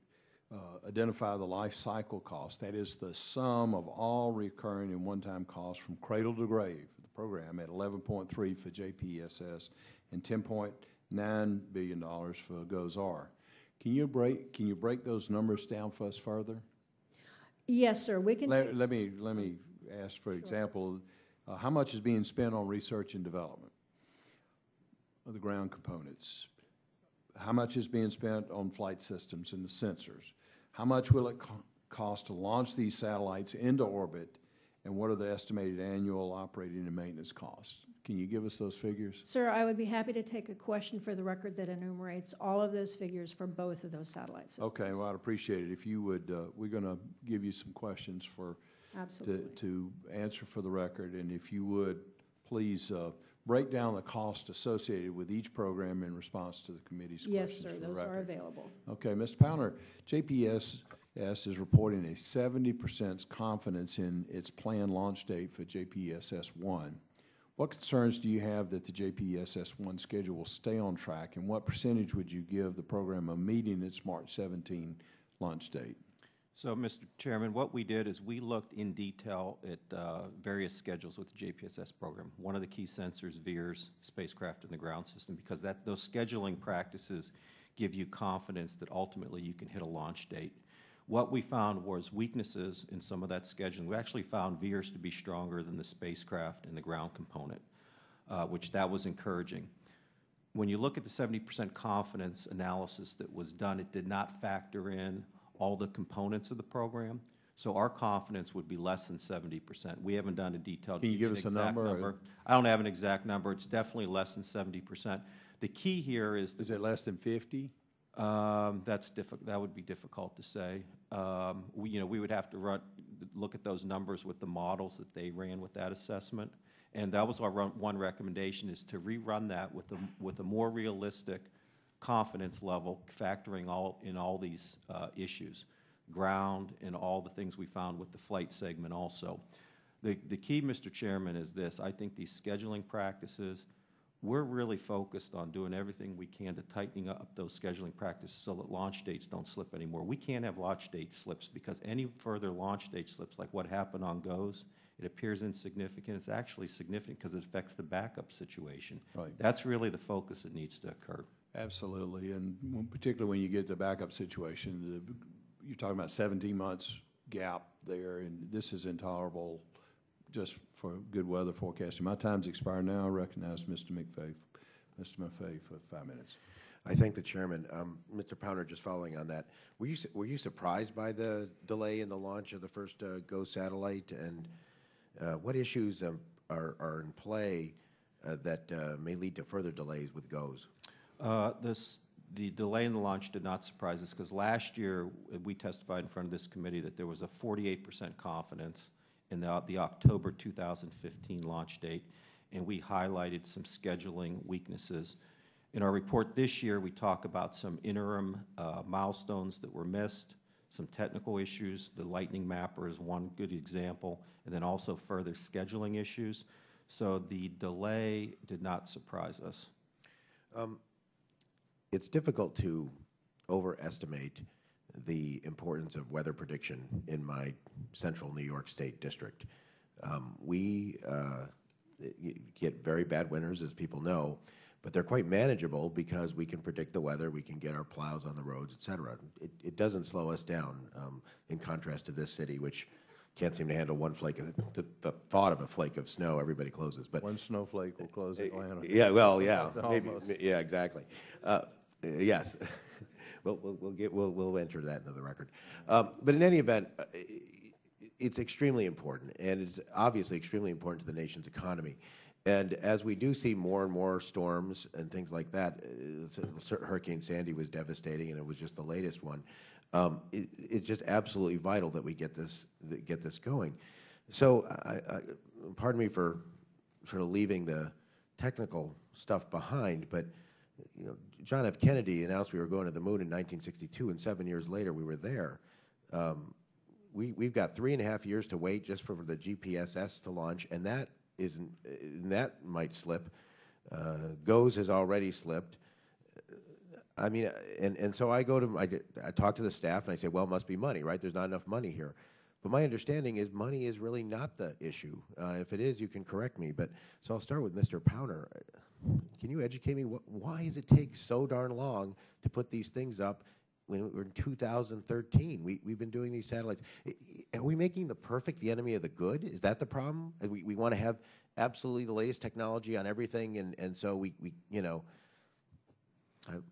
identify the life cycle cost. That is the sum of all recurring and one-time costs from cradle to grave for the program at 11.3 for JPSS and $10.9 billion for GOES-R. Can you break those numbers down for us further? Yes, sir. We can. Let me ask, for example, how much is being spent on research and development of the ground components? How much is being spent on flight systems and the sensors? How much will it cost to launch these satellites into orbit? And what are the estimated annual operating and maintenance costs? Can you give us those figures? Sir, I would be happy to take a question for the record that enumerates all of those figures for both of those satellite systems. Okay, well, I'd appreciate it if you would. We're going to give you some questions to answer for the record, and if you would, please break down the cost associated with each program in response to the committee's questions. Yes, sir, those are available. Okay, Mr. Powner, JPSS is reporting a 70% confidence in its planned launch date for JPSS-1. What concerns do you have that the JPSS-1 schedule will stay on track, and what percentage would you give the program of meeting its March 17 launch date? So, Mr. Chairman, what we did is we looked in detail at various schedules with the JPSS program. One of the key sensors veers spacecraft in the ground system because those scheduling practices give you confidence that ultimately you can hit a launch date. What we found was weaknesses in some of that scheduling. We actually found veers to be stronger than the spacecraft and the ground component, which that was encouraging. When you look at the 70% confidence analysis that was done, it did not factor in all the components of the program. So our confidence would be less than 70%. We haven't done a detailed. Can you give us a number? I don't have an exact number. It's definitely less than 70%. The key here is. Is it less than 50? That's difficult. That would be difficult to say. We would have to look at those numbers with the models that they ran with that assessment, and that was our one recommendation: is to rerun that with a more realistic confidence level, factoring all these issues, ground, and all the things we found with the flight segment. Also, the key, Mr. Chairman, is this: I think these scheduling practices. We're really focused on doing everything we can to tightening up those scheduling practices so that launch dates don't slip anymore. We can't have launch date slips because any further launch date slips, like what happened on GOES, it appears insignificant. It's actually significant because it affects the backup situation. Right. That's really the focus that needs to occur. Absolutely, and particularly when you get the backup situation, you're talking about 17 months gap there, and this is intolerable. Just for good weather forecasting. My time's expired now. I recognize Mr. Maffei for 5 minutes. I thank the chairman. Mr. Powner, just following on that, were you surprised by the delay in the launch of the first GO satellite, and what issues are in play that may lead to further delays with GOES? The delay in the launch did not surprise us because last year we testified in front of this committee that there was a 48% confidence in the October 2015 launch date, and we highlighted some scheduling weaknesses. In our report this year, we talk about some interim milestones that were missed, some technical issues. The lightning mapper is one good example, and then also further scheduling issues. So the delay did not surprise us. It's difficult to overestimate the importance of weather prediction in my central New York State district. We get very bad winters, as people know, but they're quite manageable because we can predict the weather, we can get our plows on the roads, et cetera. It doesn't slow us down, in contrast to this city, which can't seem to handle one flake of the thought of a flake of snow. Everybody closes. But one snowflake will close Atlanta. Yeah, well, yeah, maybe, Almost. yeah, exactly. Yes. We'll enter that into the record. But in any event, it's extremely important, and it's obviously extremely important to the nation's economy. And as we do see more and more storms and things like that, Hurricane Sandy was devastating, and it was just the latest one. It's just absolutely vital that we get this going. So, pardon me for sort of leaving the technical stuff behind, but you know, John F. Kennedy announced we were going to the moon in 1962, and 7 years later we were there. We've got 3.5 years to wait just for the GPSS to launch, and that might slip. GOES has already slipped. I mean, and so I talk to the staff and I say, well, it must be money, right? There's not enough money here. But my understanding is money is really not the issue. If it is, you can correct me. But so I'll start with Mr. Powner. Can you educate me? Why does it take so darn long to put these things up when we're in 2013? We've been doing these satellites. Are we making the perfect the enemy of the good? Is that the problem? We want to have absolutely the latest technology on everything, and so we you know,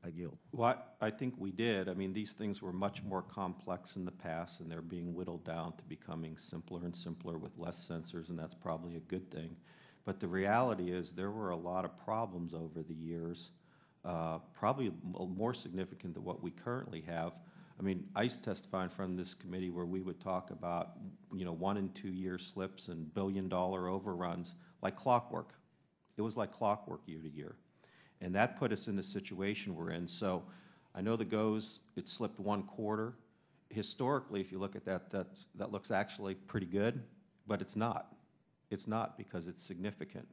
I yield. Well, I think we did. I mean, these things were much more complex in the past, and they're being whittled down to becoming simpler and simpler with less sensors, and that's probably a good thing. But the reality is there were a lot of problems over the years, probably more significant than what we currently have. I mean, ICE testified in front of this committee where we would talk about, you know, 1 and 2 year slips and billion-dollar overruns like clockwork. It was like clockwork year to year. And that put us in the situation we're in. So I know the GOES, it slipped 1 quarter. Historically, if you look at that, that looks actually pretty good, but it's not. It's not because it's significant.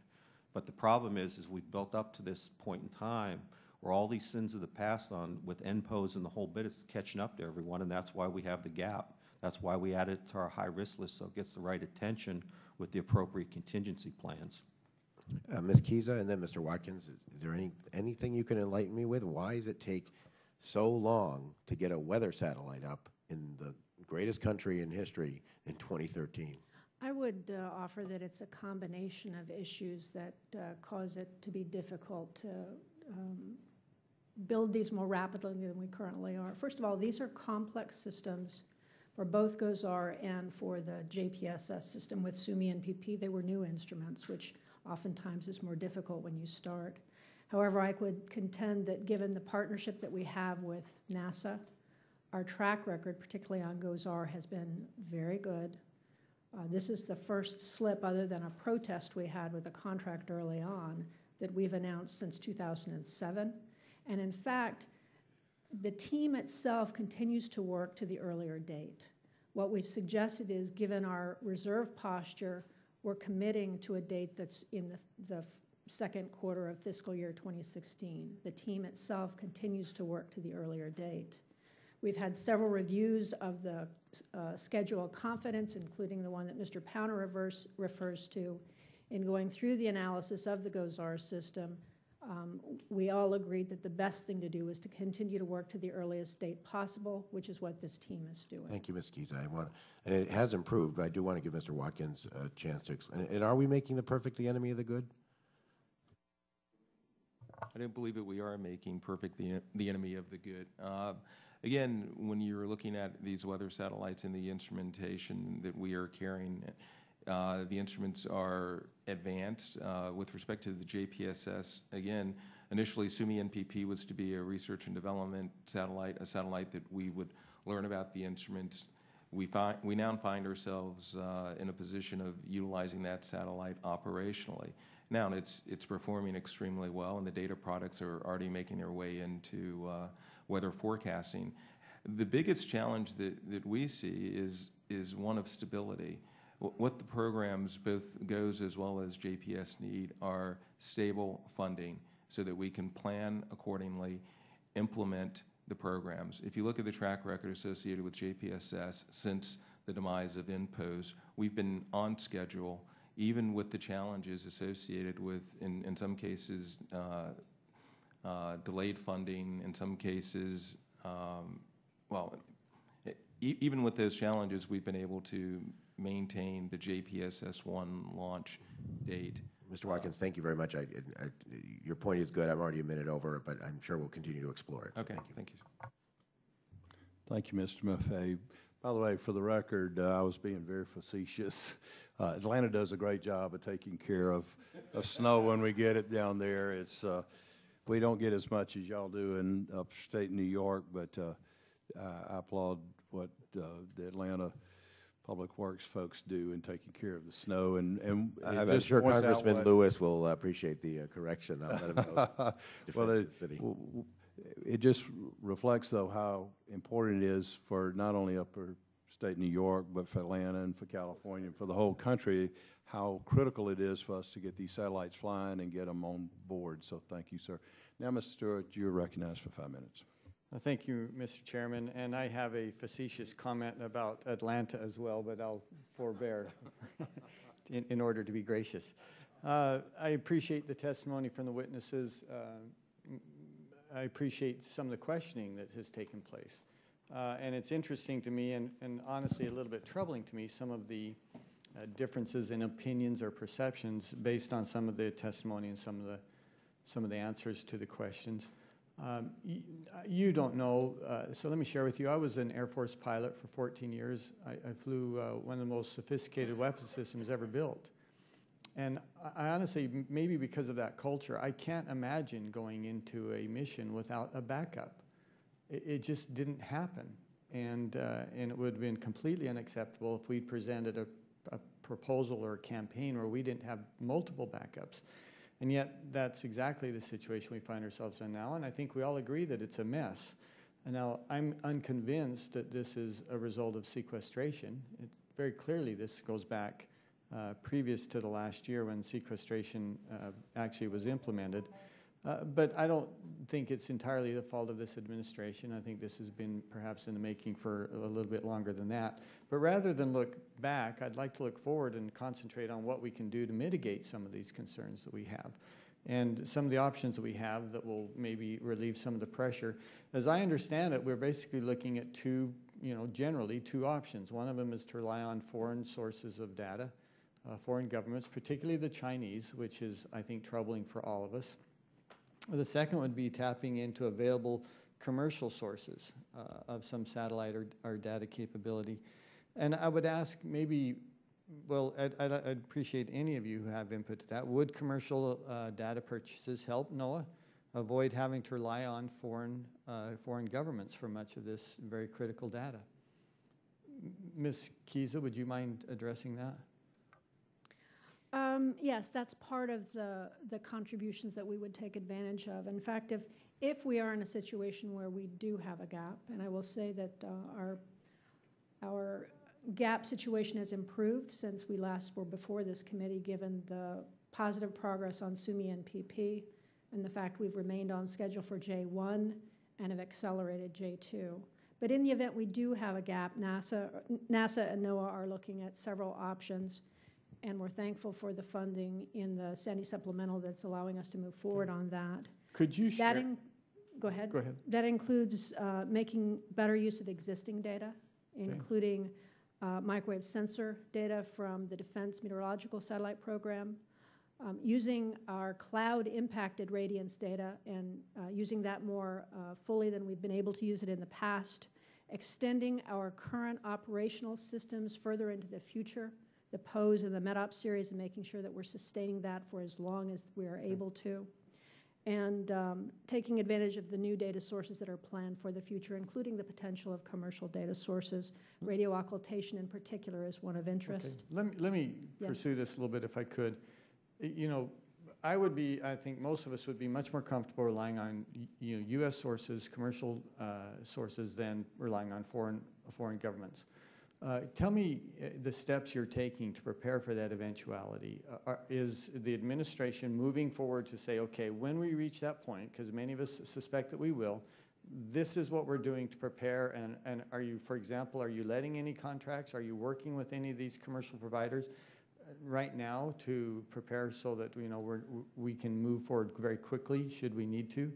But the problem is we've built up to this point in time where all these sins of the past on with NPOs and the whole bit is catching up to everyone, and that's why we have the gap. That's why we added it to our high-risk list so it gets the right attention with the appropriate contingency plans. Ms. Kiza and then Mr. Watkins, is there anything you can enlighten me with? Why does it take so long to get a weather satellite up in the greatest country in history in 2013? I would offer that it's a combination of issues that cause it to be difficult to build these more rapidly than we currently are. First of all, these are complex systems for both GOES-R and for the JPSS system with SUMI and PP. They were new instruments, which oftentimes is more difficult when you start. However, I would contend that given the partnership that we have with NASA, our track record, particularly on GOES-R, has been very good. This is the first slip, other than a protest we had with a contract early on, that we've announced since 2007. And in fact, the team itself continues to work to the earlier date. What we've suggested is, given our reserve posture, we're committing to a date that's in the second quarter of fiscal year 2016. The team itself continues to work to the earlier date. We've had several reviews of the schedule of confidence, including the one that Mr. Powner refers to. In going through the analysis of the GOES-R system, we all agreed that the best thing to do was to continue to work to the earliest date possible, which is what this team is doing. Thank you, Ms. Kiza. And it has improved, but I do want to give Mr. Watkins a chance to explain. And are we making the perfect the enemy of the good? I don't believe that we are making perfect the enemy of the good. Again, when you're looking at these weather satellites and the instrumentation that we are carrying, the instruments are advanced. With respect to the JPSS, again, initially SUMI NPP was to be a research and development satellite, a satellite that we would learn about the instruments. We now find ourselves in a position of utilizing that satellite operationally. Now it's performing extremely well, and the data products are already making their way into weather forecasting. The biggest challenge that we see is one of stability. What the programs, both GOES as well as JPS, need are stable funding so that we can plan accordingly, implement the programs. If you look at the track record associated with JPSS since the demise of NPOs, we've been on schedule, even with the challenges associated with, in some cases, delayed funding, in some cases, even with those challenges, we've been able to maintain the JPSS-1 launch date. Mr. Watkins, thank you very much. Your point is good. I'm already a minute over, but I'm sure we'll continue to explore it. Okay, thank you. Thank you, Mr. Maffei. By the way, for the record, I was being very facetious. Atlanta does a great job of taking care of snow when we get it down there. It's we don't get as much as y'all do in upstate New York, but I applaud what the Atlanta Public Works folks do in taking care of the snow, and it I'm just sure points out Congressman what- Lewis will appreciate the correction. I'll let him know. Well, Defend the city. it just reflects, though, how important it is for not only upper state New York, but for Atlanta and for California and for the whole country, how critical it is for us to get these satellites flying and get them on board. So thank you, sir. Now, Mr. Stewart, you're recognized for 5 minutes. Thank you, Mr. Chairman, and I have a facetious comment about Atlanta as well, but I'll forbear in order to be gracious. I appreciate the testimony from the witnesses. I appreciate some of the questioning that has taken place. And it's interesting to me, and honestly a little bit troubling to me, some of the differences in opinions or perceptions based on some of the testimony and some of the answers to the questions. You don't know, so let me share with you. I was an Air Force pilot for 14 years. I flew one of the most sophisticated weapon systems ever built. And I honestly, maybe because of that culture, I can't imagine going into a mission without a backup. It just didn't happen. And it would have been completely unacceptable if we presented a proposal or a campaign where we didn't have multiple backups. And yet, that's exactly the situation we find ourselves in now, and I think we all agree that it's a mess. And now, I'm unconvinced that this is a result of sequestration. Very clearly, this goes back previous to the last year when sequestration actually was implemented. But I don't think it's entirely the fault of this administration. I think this has been perhaps in the making for a little bit longer than that. But rather than look back, I'd like to look forward and concentrate on what we can do to mitigate some of these concerns that we have and some of the options that we have that will maybe relieve some of the pressure. As I understand it, we're basically looking at generally two options. One of them is to rely on foreign sources of data, foreign governments, particularly the Chinese, which is, I think, troubling for all of us. The second would be tapping into available commercial sources of some satellite or data capability. And I would ask maybe, well, I'd appreciate any of you who have input to that. Would commercial data purchases help NOAA avoid having to rely on foreign governments for much of this very critical data? Ms. Kiza, would you mind addressing that? Yes, that's part of the contributions that we would take advantage of. In fact, if we are in a situation where we do have a gap, and I will say that our gap situation has improved since we last were before this committee, given the positive progress on SUMI and PP, and the fact we've remained on schedule for J1 and have accelerated J2. But in the event we do have a gap, NASA and NOAA are looking at several options. And we're thankful for the funding in the Sandy supplemental that's allowing us to move forward on that. Could you share? Go ahead. Go ahead. That includes making better use of existing data, including microwave sensor data from the Defense Meteorological Satellite Program, using our cloud-impacted radiance data and using that more fully than we've been able to use it in the past, extending our current operational systems further into the future, the POSE and the MEDOP series, and making sure that we're sustaining that for as long as we are able to, and taking advantage of the new data sources that are planned for the future, including the potential of commercial data sources. Radio occultation in particular is one of interest. Okay. Let me pursue this a little bit if I could. You know, I think most of us would be much more comfortable relying on U.S. sources, commercial sources, than relying on foreign governments. Tell me the steps you're taking to prepare for that eventuality. Is the administration moving forward to say, okay, when we reach that point, because many of us suspect that we will, this is what we're doing to prepare, and are you, for example, are you letting any contracts? Are you working with any of these commercial providers right now to prepare so that we can move forward very quickly should we need to?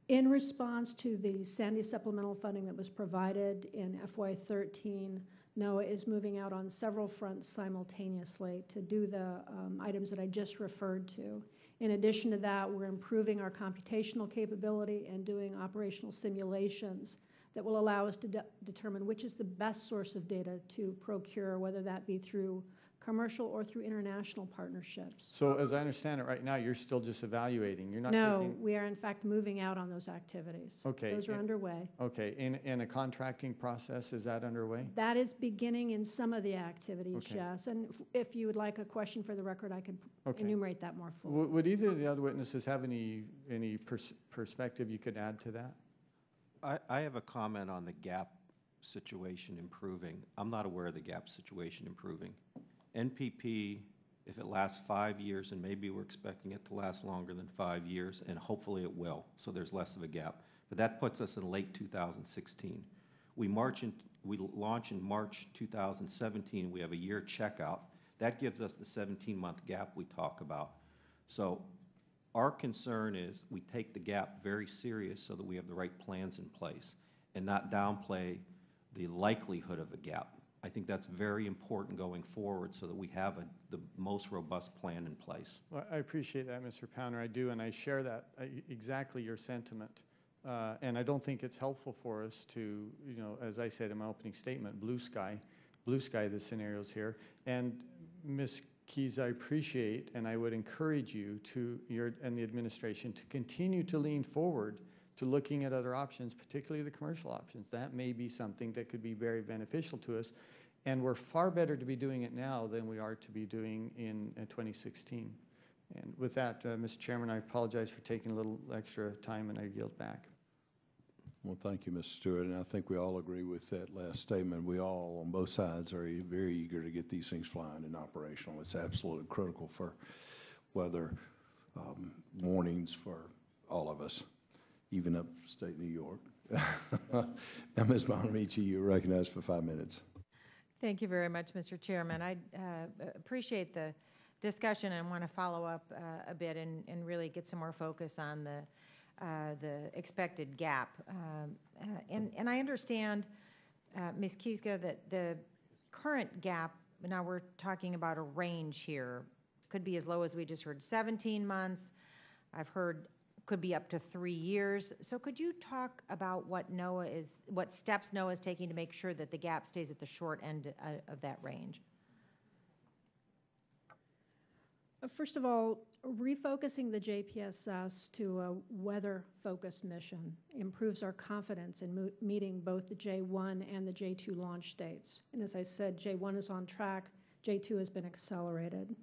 In response to the Sandy supplemental funding that was provided in FY13, NOAA is moving out on several fronts simultaneously to do the items that I just referred to. In addition to that, we're improving our computational capability and doing operational simulations that will allow us to determine which is the best source of data to procure, whether that be through commercial or through international partnerships. So as I understand it right now, you're still just evaluating. You're not No, taking... we are in fact moving out on those activities. Okay. Those are underway. Okay. And a contracting process, is that underway? That is beginning in some of the activities, Okay. yes. And if you would like a question for the record, I could Okay. enumerate that more fully. Would either of the other witnesses have any perspective you could add to that? I have a comment on the gap situation improving. I'm not aware of the gap situation improving. NPP, if it lasts 5 years, and maybe we're expecting it to last longer than 5 years, and hopefully it will, so there's less of a gap. But that puts us in late 2016. We launch in March 2017. We have a year checkout. That gives us the 17-month gap we talk about. So our concern is we take the gap very serious so that we have the right plans in place and not downplay the likelihood of a gap. I think that's very important going forward so that we have the most robust plan in place. Well, I appreciate that, Mr. Pounder. I do, and I share that, exactly your sentiment. And I don't think it's helpful for us to, you know, as I said in my opening statement, blue sky the scenarios here. And Ms. Keys, I appreciate, and I would encourage you and the administration to continue to lean forward to looking at other options, particularly the commercial options. That may be something that could be very beneficial to us. And we're far better to be doing it now than we are to be doing in 2016. And with that, Mr. Chairman, I apologize for taking a little extra time, and I yield back. Well, thank you, Mr. Stewart, and I think we all agree with that last statement. We all, on both sides, are very eager to get these things flying and operational. It's absolutely critical for weather warnings for all of us, even upstate New York. Now, Ms. Bonamici, you're recognized for 5 minutes. Thank you very much, Mr. Chairman. I appreciate the discussion and want to follow up a bit and really get some more focus on the expected gap. And I understand, Ms. Kieska, that the current gap, now we're talking about a range here, could be as low as we just heard 17 months. I've heard could be up to 3 years. So could you talk about what steps NOAA is taking to make sure that the gap stays at the short end of that range? First of all, refocusing the JPSS to a weather-focused mission improves our confidence in meeting both the J1 and the J2 launch dates. And as I said, J1 is on track, J2 has been accelerated.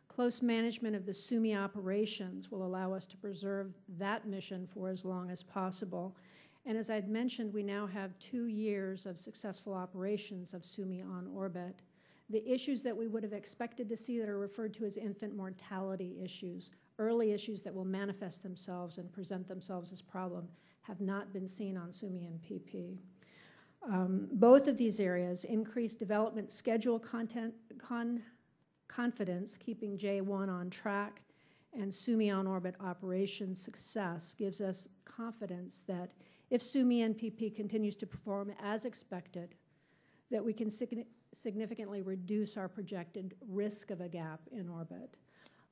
Close management of the SUMI operations will allow us to preserve that mission for as long as possible. And as I'd mentioned, we now have 2 years of successful operations of SUMI on orbit. The issues that we would have expected to see that are referred to as infant mortality issues, early issues that will manifest themselves and present themselves as problem, have not been seen on SUMI and PP. Both of these areas increase development schedule confidence, keeping J1 on track, and SUMI on orbit operation success gives us confidence that if SUMI and PP continues to perform as expected, that we can significantly reduce our projected risk of a gap in orbit.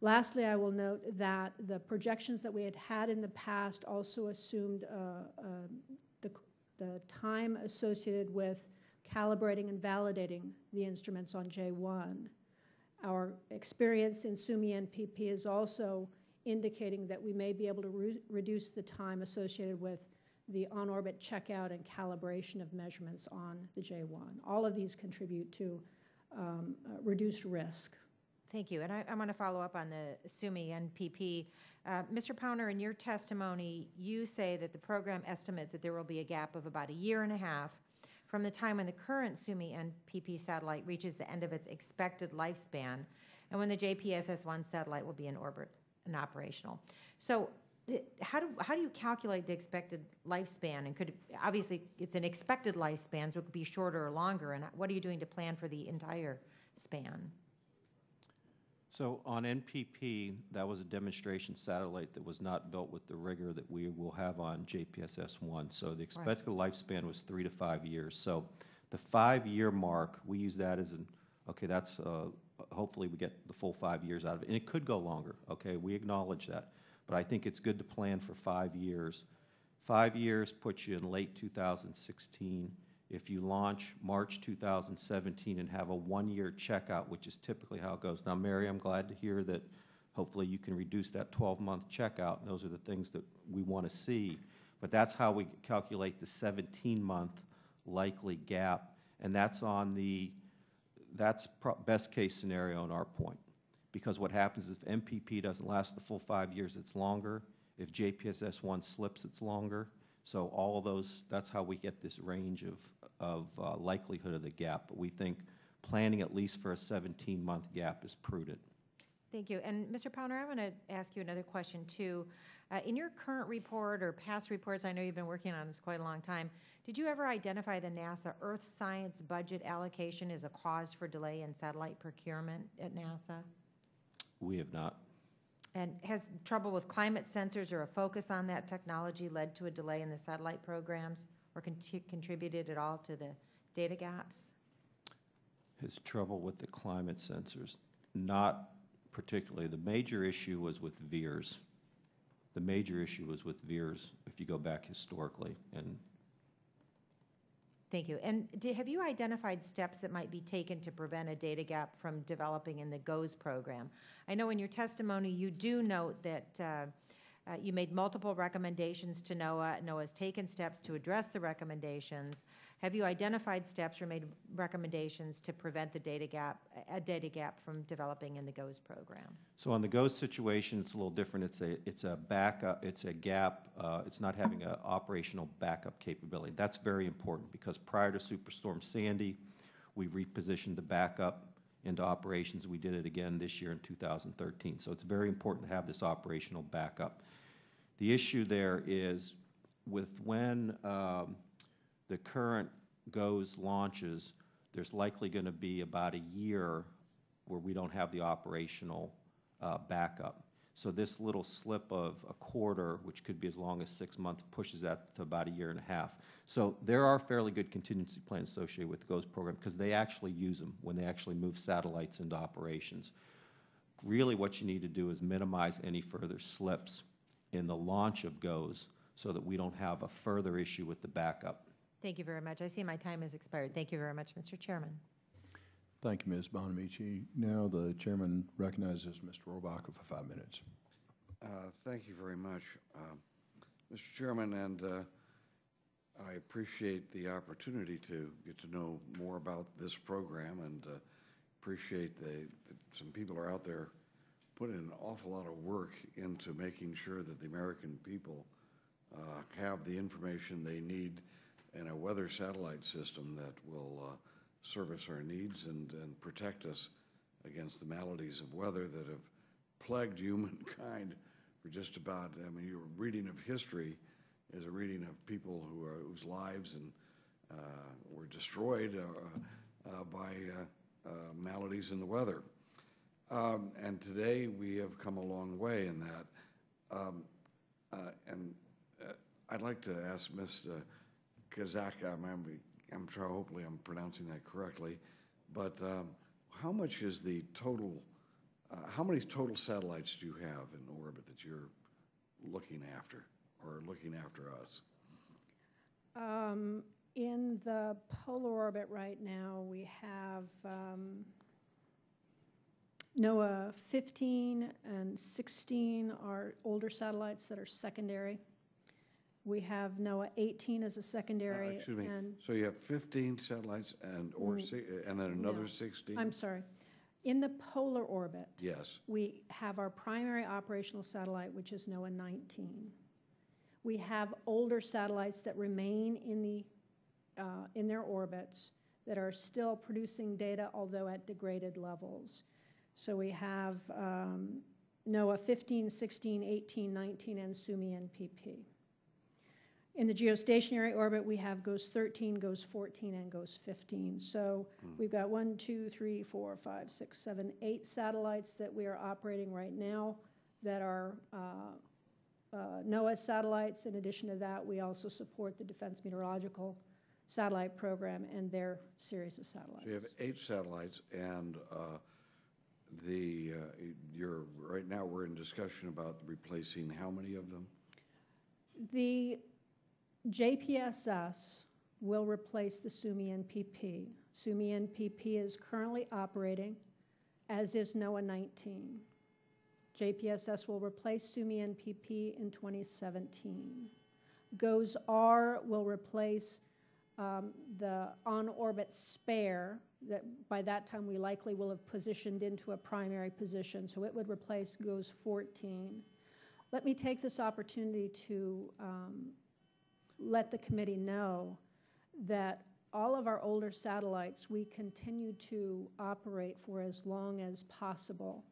Lastly, I will note that the projections that we had in the past also assumed the time associated with calibrating and validating the instruments on J1. Our experience in SUMI and PP is also indicating that we may be able to reduce the time associated with the on-orbit checkout and calibration of measurements on the J1. All of these contribute to reduced risk. Thank you. And I want to follow up on the SUMI and PP. Mr. Pounder, in your testimony, you say that the program estimates that there will be a gap of about 1.5 years from the time when the current SUMI and PP satellite reaches the end of its expected lifespan and when the JPSS-1 satellite will be in orbit and operational. So how do you calculate the expected lifespan? And obviously it's an expected lifespan, so it could be shorter or longer. And what are you doing to plan for the entire span? So on NPP, that was a demonstration satellite that was not built with the rigor that we will have on JPSS-1. So the expected lifespan was 3 to 5 years. So the 5-year mark, we use that as okay, that's, hopefully we get the full 5 years out of it. And it could go longer, okay? We acknowledge that. But I think it's good to plan for 5 years. 5 years puts you in late 2016, If you launch March 2017 and have a one-year checkout, which is typically how it goes. Now, Mary, I'm glad to hear that hopefully you can reduce that 12-month checkout. And those are the things that we want to see. But that's how we calculate the 17-month likely gap. And that's on the, best case scenario in our point. Because what happens is if MPP doesn't last the full 5 years, it's longer. If JPSS1 slips, it's longer. So all of those, that's how we get this range of likelihood of the gap. But we think planning at least for a 17-month gap is prudent. Thank you. And Mr. Powner, I want to ask you another question too. In your current report or past reports, I know you've been working on this quite a long time, did you ever identify the NASA Earth Science budget allocation as a cause for delay in satellite procurement at NASA? We have not. And has trouble with climate sensors or a focus on that technology led to a delay in the satellite programs or contributed at all to the data gaps? Has trouble with the climate sensors? Not particularly. The major issue was with VIIRS. The major issue was with VIIRS if you go back historically. And thank you. And have you identified steps that might be taken to prevent a data gap from developing in the GOES program? I know in your testimony you do note that you made multiple recommendations to NOAA. NOAA has taken steps to address the recommendations. Have you identified steps or made recommendations to prevent the data gap from developing in the GOES program? so on the GOES situation, it's a little different. It's a backup. It's a gap. It's not having an operational backup capability. That's very important because prior to Superstorm Sandy, we repositioned the backup into operations. We did it again this year in 2013. So it's very important to have this operational backup. The issue there is with when the current GOES launches, there's likely going to be about a year where we don't have the operational backup. So this little slip of a quarter, which could be as long as 6 months, pushes that to about a year and a half. So there are fairly good contingency plans associated with the GOES program because they actually use them when they actually move satellites into operations. Really what you need to do is minimize any further slips in the launch of GOES so that we don't have a further issue with the backup. Thank you very much. I see my time has expired. Thank you very much, Mr. Chairman. Thank you, Ms. Bonamici. Now the chairman recognizes Mr. Rohrbacher for 5 minutes. Thank you very much, Mr. Chairman, and I appreciate the opportunity to get to know more about this program, and appreciate that some people are out there putting an awful lot of work into making sure that the American people have the information they need in a weather satellite system that will service our needs and protect us against the maladies of weather that have plagued humankind for just about, I mean, your reading of history is a reading of people whose lives were destroyed by maladies in the weather. And today we have come a long way in that. And I'd like to ask Ms. Kazaka, I'm sure hopefully I'm pronouncing that correctly, but how much is the total, how many total satellites do you have in orbit that you're looking after or looking after us? In the polar orbit right now, we have NOAA 15 and 16 are older satellites that are secondary. We have NOAA 18 as a secondary. Excuse me. And so you have 15 satellites and then another no, 16? I'm sorry. In the polar orbit, Yes. we have our primary operational satellite, which is NOAA 19. We have older satellites that remain in their orbits that are still producing data, although at degraded levels. So we have NOAA 15, 16, 18, 19, and SUMI and PP. In the geostationary orbit, we have GOES 13, GOES 14, and GOES 15. So we've got 1, 2, 3, 4, 5, 6, 7, 8 satellites that we are operating right now that are NOAA satellites. In addition to that, we also support the Defense Meteorological Satellite Program and their series of satellites. So you have 8 satellites, and right now we're in discussion about replacing how many of them? The JPSS will replace the SUMI NPP. SUMI NPP is currently operating, as is NOAA 19. JPSS will replace SUMI NPP in 2017. GOES-R will replace the on-orbit spare that by that time we likely will have positioned into a primary position, so it would replace GOES-14. Let me take this opportunity to let the committee know that all of our older satellites we continue to operate for as long as possible.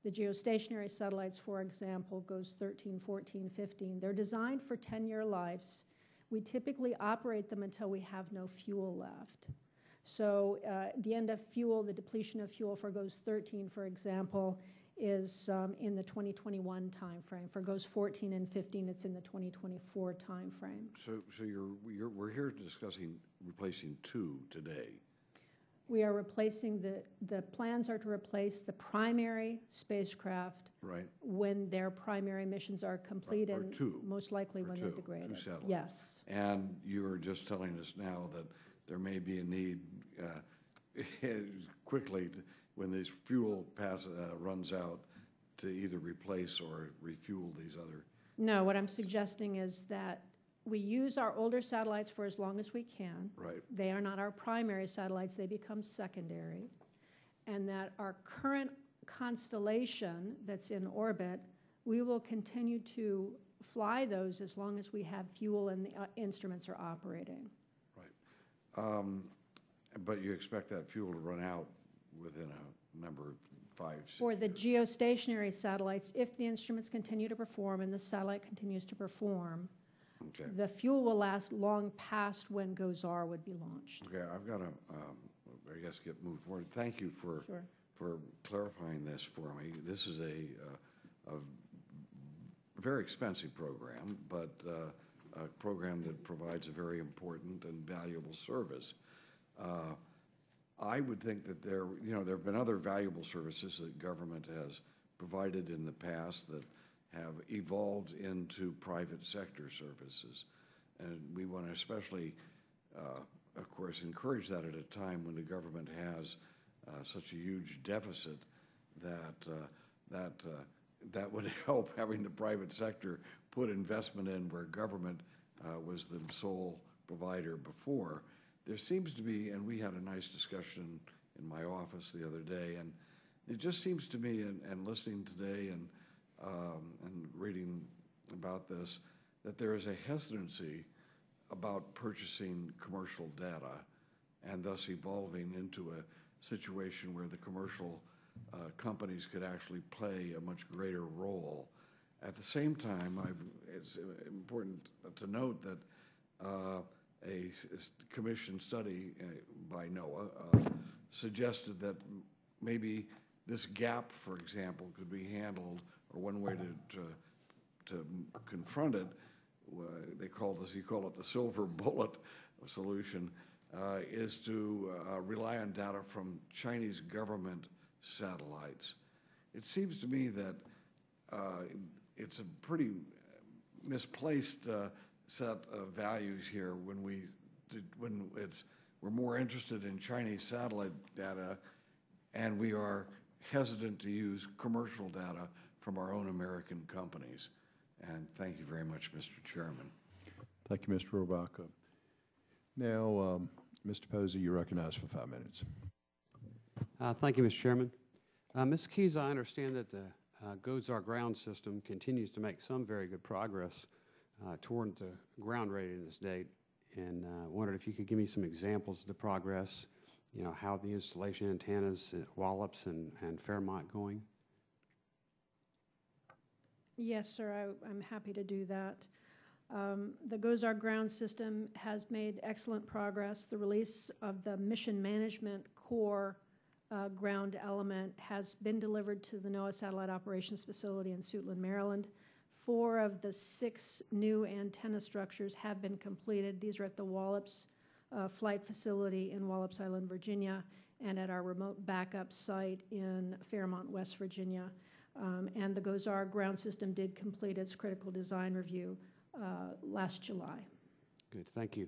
The geostationary satellites, for example, GOES-13, 14, 15, they're designed for 10-year lives. We typically operate them until we have no fuel left. So the end of fuel, the depletion of fuel for GOES-13, for example, is in the 2021 timeframe. For GOES-14 and 15, it's in the 2024 timeframe. So we're here discussing replacing two today. We are replacing the plans are to replace the primary spacecraft Right. when their primary missions are complete For and two. most likely For when two. they're degraded. Two satellites. Yes. And you were just telling us now that there may be a need quickly when this fuel runs out to either replace or refuel these other. No, what I'm suggesting is that we use our older satellites for as long as we can. Right. They are not our primary satellites, they become secondary. And that our current constellation that's in orbit, we will continue to fly those as long as we have fuel and the instruments are operating. Right. But you expect that fuel to run out within a number of 5, 6 For the years. geostationary satellites, if the instruments continue to perform and the satellite continues to perform, Okay. the fuel will last long past when GOES-R would be launched. Okay, I've got to, I guess, get moved forward. Thank you for Sure. for clarifying this for me. This is a very expensive program, but a program that provides a very important and valuable service. I would think that there have been other valuable services that government has provided in the past that have evolved into private sector services. And we want to especially, of course, encourage that at a time when the government has such a huge deficit that would help having the private sector put investment in where government was the sole provider before. There seems to be, and we had a nice discussion in my office the other day, and it just seems to me, and listening today and reading about this, that there is a hesitancy about purchasing commercial data and thus evolving into a situation where the commercial companies could actually play a much greater role. At the same time, it's important to note that a commission study by NOAA suggested that maybe this gap, for example, could be handled, or one way to confront it, you call it the silver bullet solution, is to rely on data from Chinese government satellites. It seems to me that it's a pretty misplaced set of values here when we're more interested in Chinese satellite data, and we are hesitant to use commercial data from our own American companies. And thank you very much, Mr. Chairman. Thank you, Mr. Robaca. Now, Mr. Posey, you're recognized for 5 minutes. Thank you, Mr. Chairman. Ms. Keyes, I understand that the GOES-R ground system continues to make some very good progress toward the ground readiness date, and wondered if you could give me some examples of the progress, how the installation antennas at Wallops and Fairmont going. Yes, sir, I'm happy to do that. The GOES-R ground system has made excellent progress. The release of the Mission Management Core ground element has been delivered to the NOAA Satellite Operations Facility in Suitland, Maryland. 4 of the 6 new antenna structures have been completed. These are at the Wallops Flight Facility in Wallops Island, Virginia, and at our remote backup site in Fairmont, West Virginia. And the GOES-R ground system did complete its critical design review last July. Good, thank you.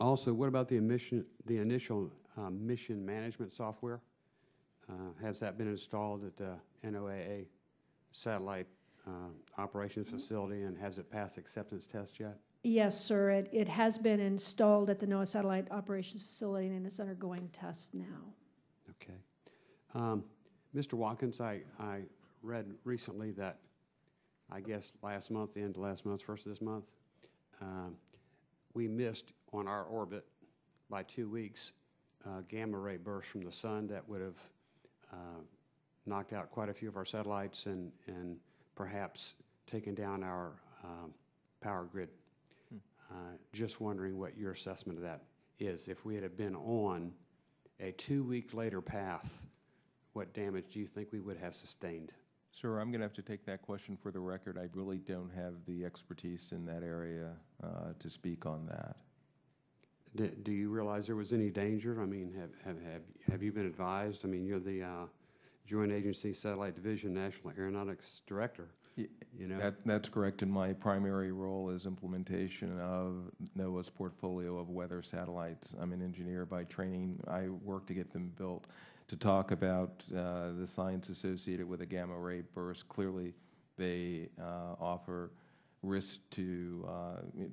Also, what about the initial mission management software? Has that been installed at the NOAA satellite operations facility, and has it passed acceptance test yet? Yes, sir. It has been installed at the NOAA Satellite Operations Facility and is undergoing tests now. Okay. Mr. Watkins, I read recently that, I guess last month, the end of last month, first of this month, we missed on our orbit by 2 weeks gamma ray burst from the sun that would have knocked out quite a few of our satellites and perhaps taken down our power grid. Just wondering what your assessment of that is. If we had been on a 2-week later path, what damage do you think we would have sustained? Sir, I'm going to have to take that question for the record. I really don't have the expertise in that area to speak on that. Do you realize there was any danger? I mean, have you been advised? I mean, you're the Joint Agency Satellite Division National Aeronautics Director. You know? That's correct, and my primary role is implementation of NOAA's portfolio of weather satellites. I'm an engineer by training. I work to get them built. To talk about the science associated with a gamma ray burst, clearly they offer risk to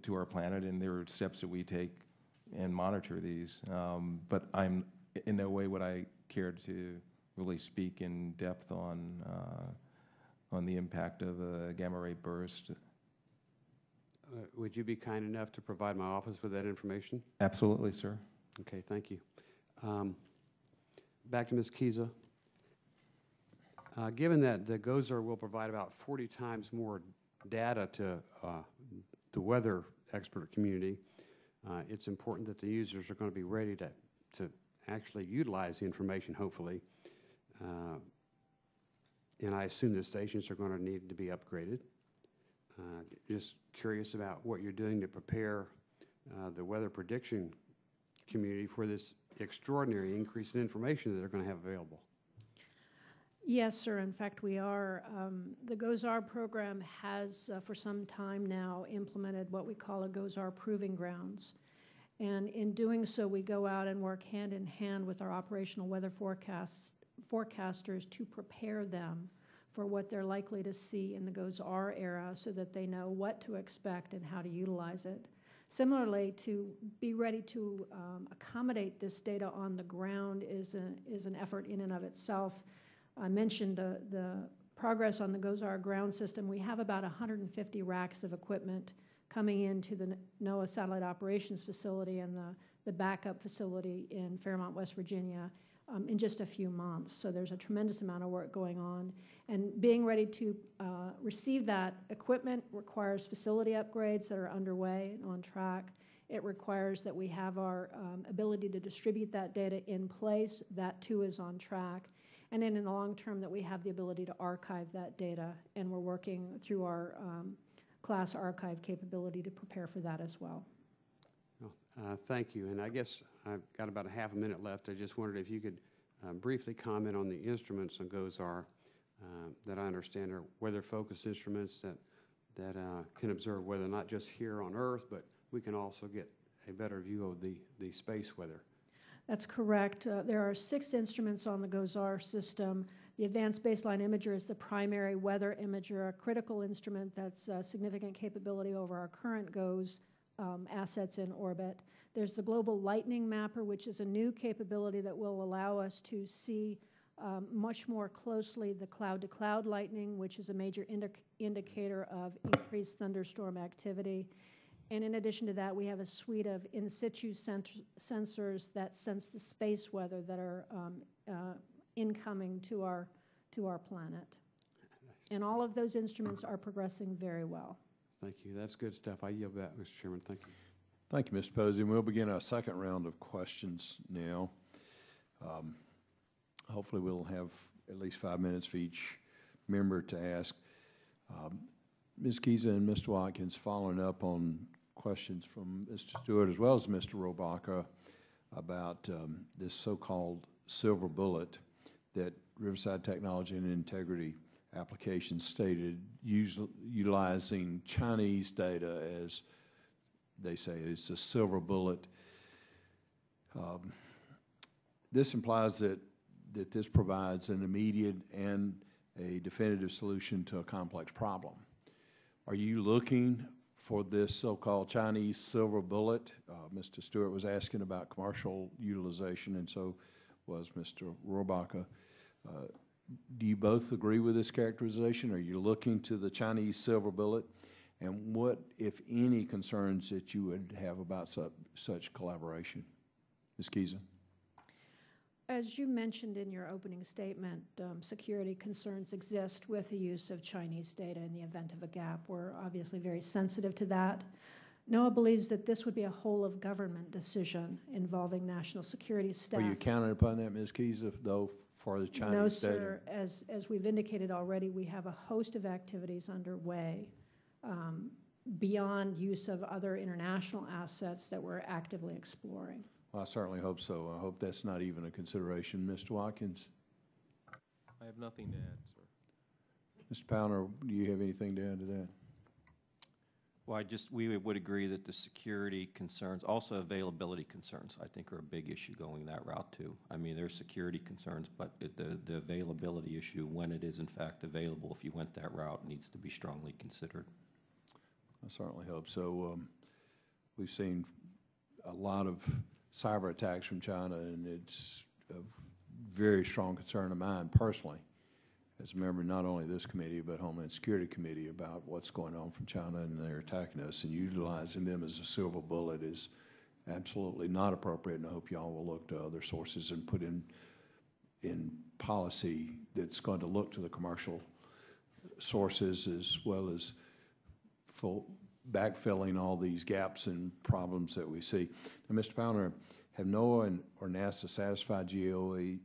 our planet, and there are steps that we take and monitor these. But I'm in no way would I care to really speak in depth on the impact of a gamma ray burst. Would you be kind enough to provide my office with that information? Absolutely, sir. Okay, thank you. Back to Ms. Kiza. Given that the GOZR will provide about 40 times more data to the weather expert community, it's important that the users are going to be ready to actually utilize the information, hopefully. And I assume the stations are going to need to be upgraded. Just curious about what you're doing to prepare the weather prediction community for this extraordinary increase in information that they're going to have available. Yes, sir. In fact, we are. The GOZR program has, for some time now, implemented what we call a GOZR Proving Grounds. And in doing so, we go out and work hand in hand with our operational weather forecasters to prepare them for what they're likely to see in the GOZR era so that they know what to expect and how to utilize it. Similarly, to be ready to accommodate this data on the ground is an effort in and of itself. I mentioned the progress on the GOZR ground system. We have about 150 racks of equipment coming into the NOAA Satellite Operations Facility and the backup facility in Fairmont, West Virginia in just a few months. So there's a tremendous amount of work going on. And being ready to receive that equipment requires facility upgrades that are underway and on track. It requires that we have our ability to distribute that data in place. That too is on track. And then in the long term that we have the ability to archive that data, and we're working through our class archive capability to prepare for that as well. Thank you. And I guess I've got about a half a minute left. I just wondered if you could briefly comment on the instruments on GOZR that I understand are weather-focused instruments that can observe weather not just here on Earth, but we can also get a better view of the space weather. That's correct. There are 6 instruments on the GOZR system. The Advanced Baseline Imager is the primary weather imager, a critical instrument that's significant capability over our current GOES assets in orbit. There's the Global Lightning Mapper, which is a new capability that will allow us to see much more closely the cloud-to-cloud lightning, which is a major indicator of increased thunderstorm activity. And in addition to that, we have a suite of in situ sensors that sense the space weather that are incoming to our planet. And all of those instruments are progressing very well. Thank you. That's good stuff. I yield back, Mr. Chairman. Thank you. Thank you, Mr. Posey. We'll begin our second round of questions now. Hopefully we'll have at least 5 minutes for each member to ask. Ms. Kiza and Mr. Watkins, following up on questions from Mr. Stewart as well as Mr. Robacher about this so-called silver bullet that Riverside Technology and Integrity application stated, utilizing Chinese data as they say it's a silver bullet. This implies that this provides an immediate and a definitive solution to a complex problem. Are you looking for this so-called Chinese silver bullet? Mr. Stewart was asking about commercial utilization, and so was Mr. Rohrbacher. Do you both agree with this characterization? Are you looking to the Chinese silver bullet? And what, if any, concerns that you would have about such collaboration? Ms. Keyser? As you mentioned in your opening statement, security concerns exist with the use of Chinese data in the event of a gap. We're obviously very sensitive to that. NOAA believes that this would be a whole-of-government decision involving national security staff. Are you counting upon that, Ms. Keyser, though, for the Chinese data? No, sir. As we've indicated already, we have a host of activities underway beyond use of other international assets that we're actively exploring. Well, I certainly hope so. I hope that's not even a consideration. Mr. Watkins? I have nothing to add, sir. Mr. Powner, do you have anything to add to that? Well, we would agree that the security concerns, also availability concerns, I think are a big issue going that route too. I mean, there's security concerns, but the availability issue, when it is in fact available, if you went that route, needs to be strongly considered. I certainly hope so. We've seen a lot of cyber attacks from China, and it's a very strong concern of mine personally, as a member not only of this committee but Homeland Security Committee, about what's going on from China, and they're attacking us, and utilizing them as a silver bullet is absolutely not appropriate, and I hope y'all will look to other sources and put in policy that's going to look to the commercial sources as well as backfilling all these gaps and problems that we see. Now, Mr. Powner, have NOAA or NASA satisfied GAO's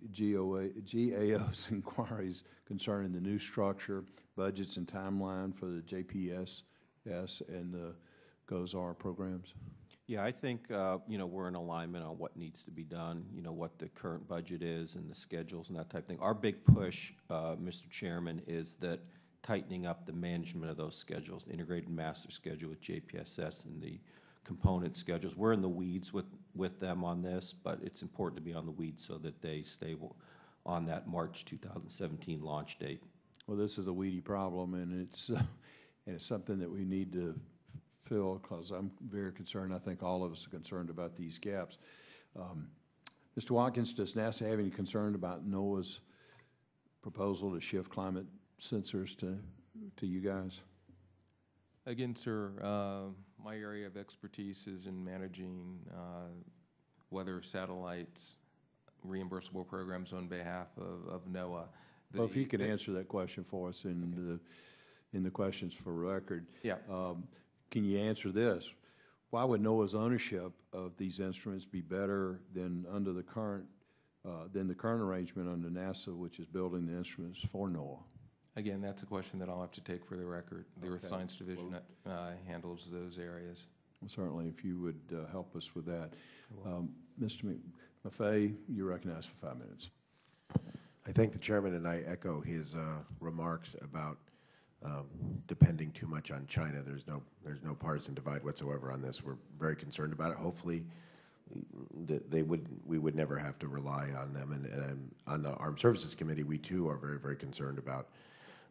inquiries concerning the new structure, budgets, and timeline for the JPS and the GOZAR programs? Yeah, I think we're in alignment on what needs to be done, what the current budget is and the schedules and that type of thing. Our big push, Mr. Chairman, is that tightening up the management of those schedules, the integrated master schedule with JPSS and the component schedules. We're in the weeds with them on this, but it's important to be on the weeds so that they stay on that March 2017 launch date. Well, this is a weedy problem, and it's something that we need to fill, because I'm very concerned. I think all of us are concerned about these gaps. Mr. Watkins, does NASA have any concern about NOAA's proposal to shift climate sensors to you guys? Again, sir, my area of expertise is in managing weather satellites, reimbursable programs on behalf of NOAA. Well, if you could answer that question for us in the questions for record. Yeah. Can you answer this? Why would NOAA's ownership of these instruments be better than under the current arrangement under NASA, which is building the instruments for NOAA? Again, that's a question that I'll have to take for the record. The Earth Science Division handles those areas. Well, certainly, if you would help us with that. Mr. Maffei, you're recognized for 5 minutes. I thank the chairman, and I echo his remarks about depending too much on China. There's no partisan divide whatsoever on this. We're very concerned about it. Hopefully, we would never have to rely on them. And on the Armed Services Committee, we too are very, very concerned about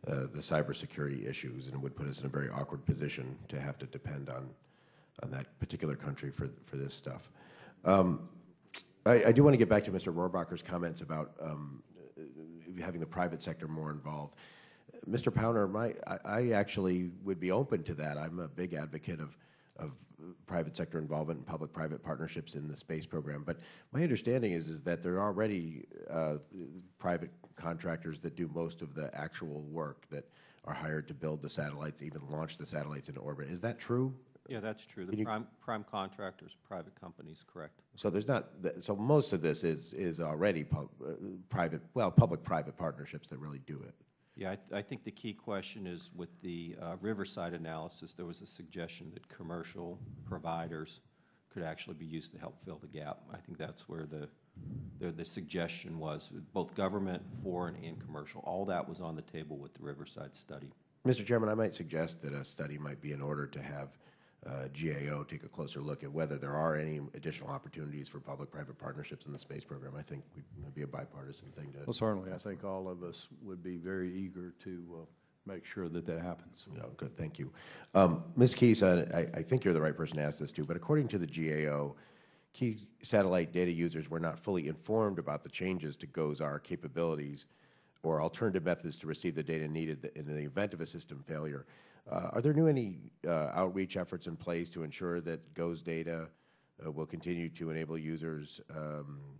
the cybersecurity issues, and it would put us in a very awkward position to have to depend on that particular country for this stuff. I do want to get back to Mr. Rohrbacher's comments about having the private sector more involved. Mr. Powner, I actually would be open to that. I'm a big advocate of private sector involvement and public-private partnerships in the space program. But my understanding is that there are already private contractors that do most of the actual work, that are hired to build the satellites, even launch the satellites into orbit. Is that true? Yeah, that's true. The prime contractors, private companies, correct. So there's not. So most of this is already public-private partnerships that really do it. Yeah, I think the key question is with the Riverside analysis, there was a suggestion that commercial providers could actually be used to help fill the gap. I think that's where the suggestion was, both government, foreign, and commercial. All that was on the table with the Riverside study. Mr. Chairman, I might suggest that a study might be in order to have GAO take a closer look at whether there are any additional opportunities for public-private partnerships in the space program. I think would be a bipartisan thing to. Well, certainly, I think all of us would be very eager to make sure that that happens. Yeah, good, thank you. Ms. Keys, I think you're the right person to ask this to, but according to the GAO, key satellite data users were not fully informed about the changes to GOES-R capabilities or alternative methods to receive the data needed in the event of a system failure. Are there any outreach efforts in place to ensure that GOES data will continue to enable users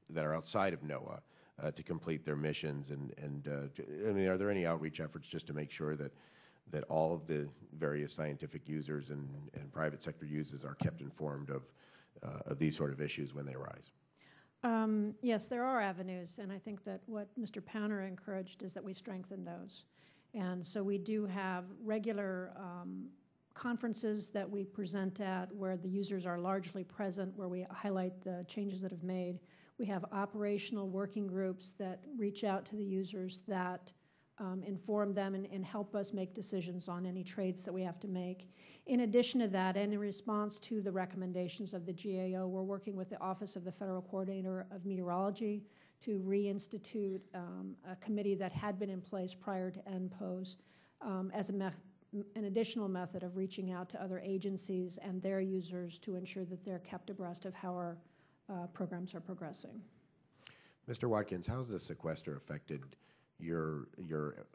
that are outside of NOAA to complete their missions? I mean, are there any outreach efforts just to make sure that all of the various scientific users and private sector users are kept informed of these sort of issues when they arise? Yes, there are avenues, and I think that what Mr. Powner encouraged is that we strengthen those. And so we do have regular conferences that we present at where the users are largely present, where we highlight the changes that have made. We have operational working groups that reach out to the users that inform them and help us make decisions on any trades that we have to make. In addition to that, and in response to the recommendations of the GAO, we're working with the Office of the Federal Coordinator of Meteorology to reinstitute a committee that had been in place prior to NPOS as an additional method of reaching out to other agencies and their users to ensure that they're kept abreast of how our programs are progressing. Mr. Watkins, how has the sequester affected your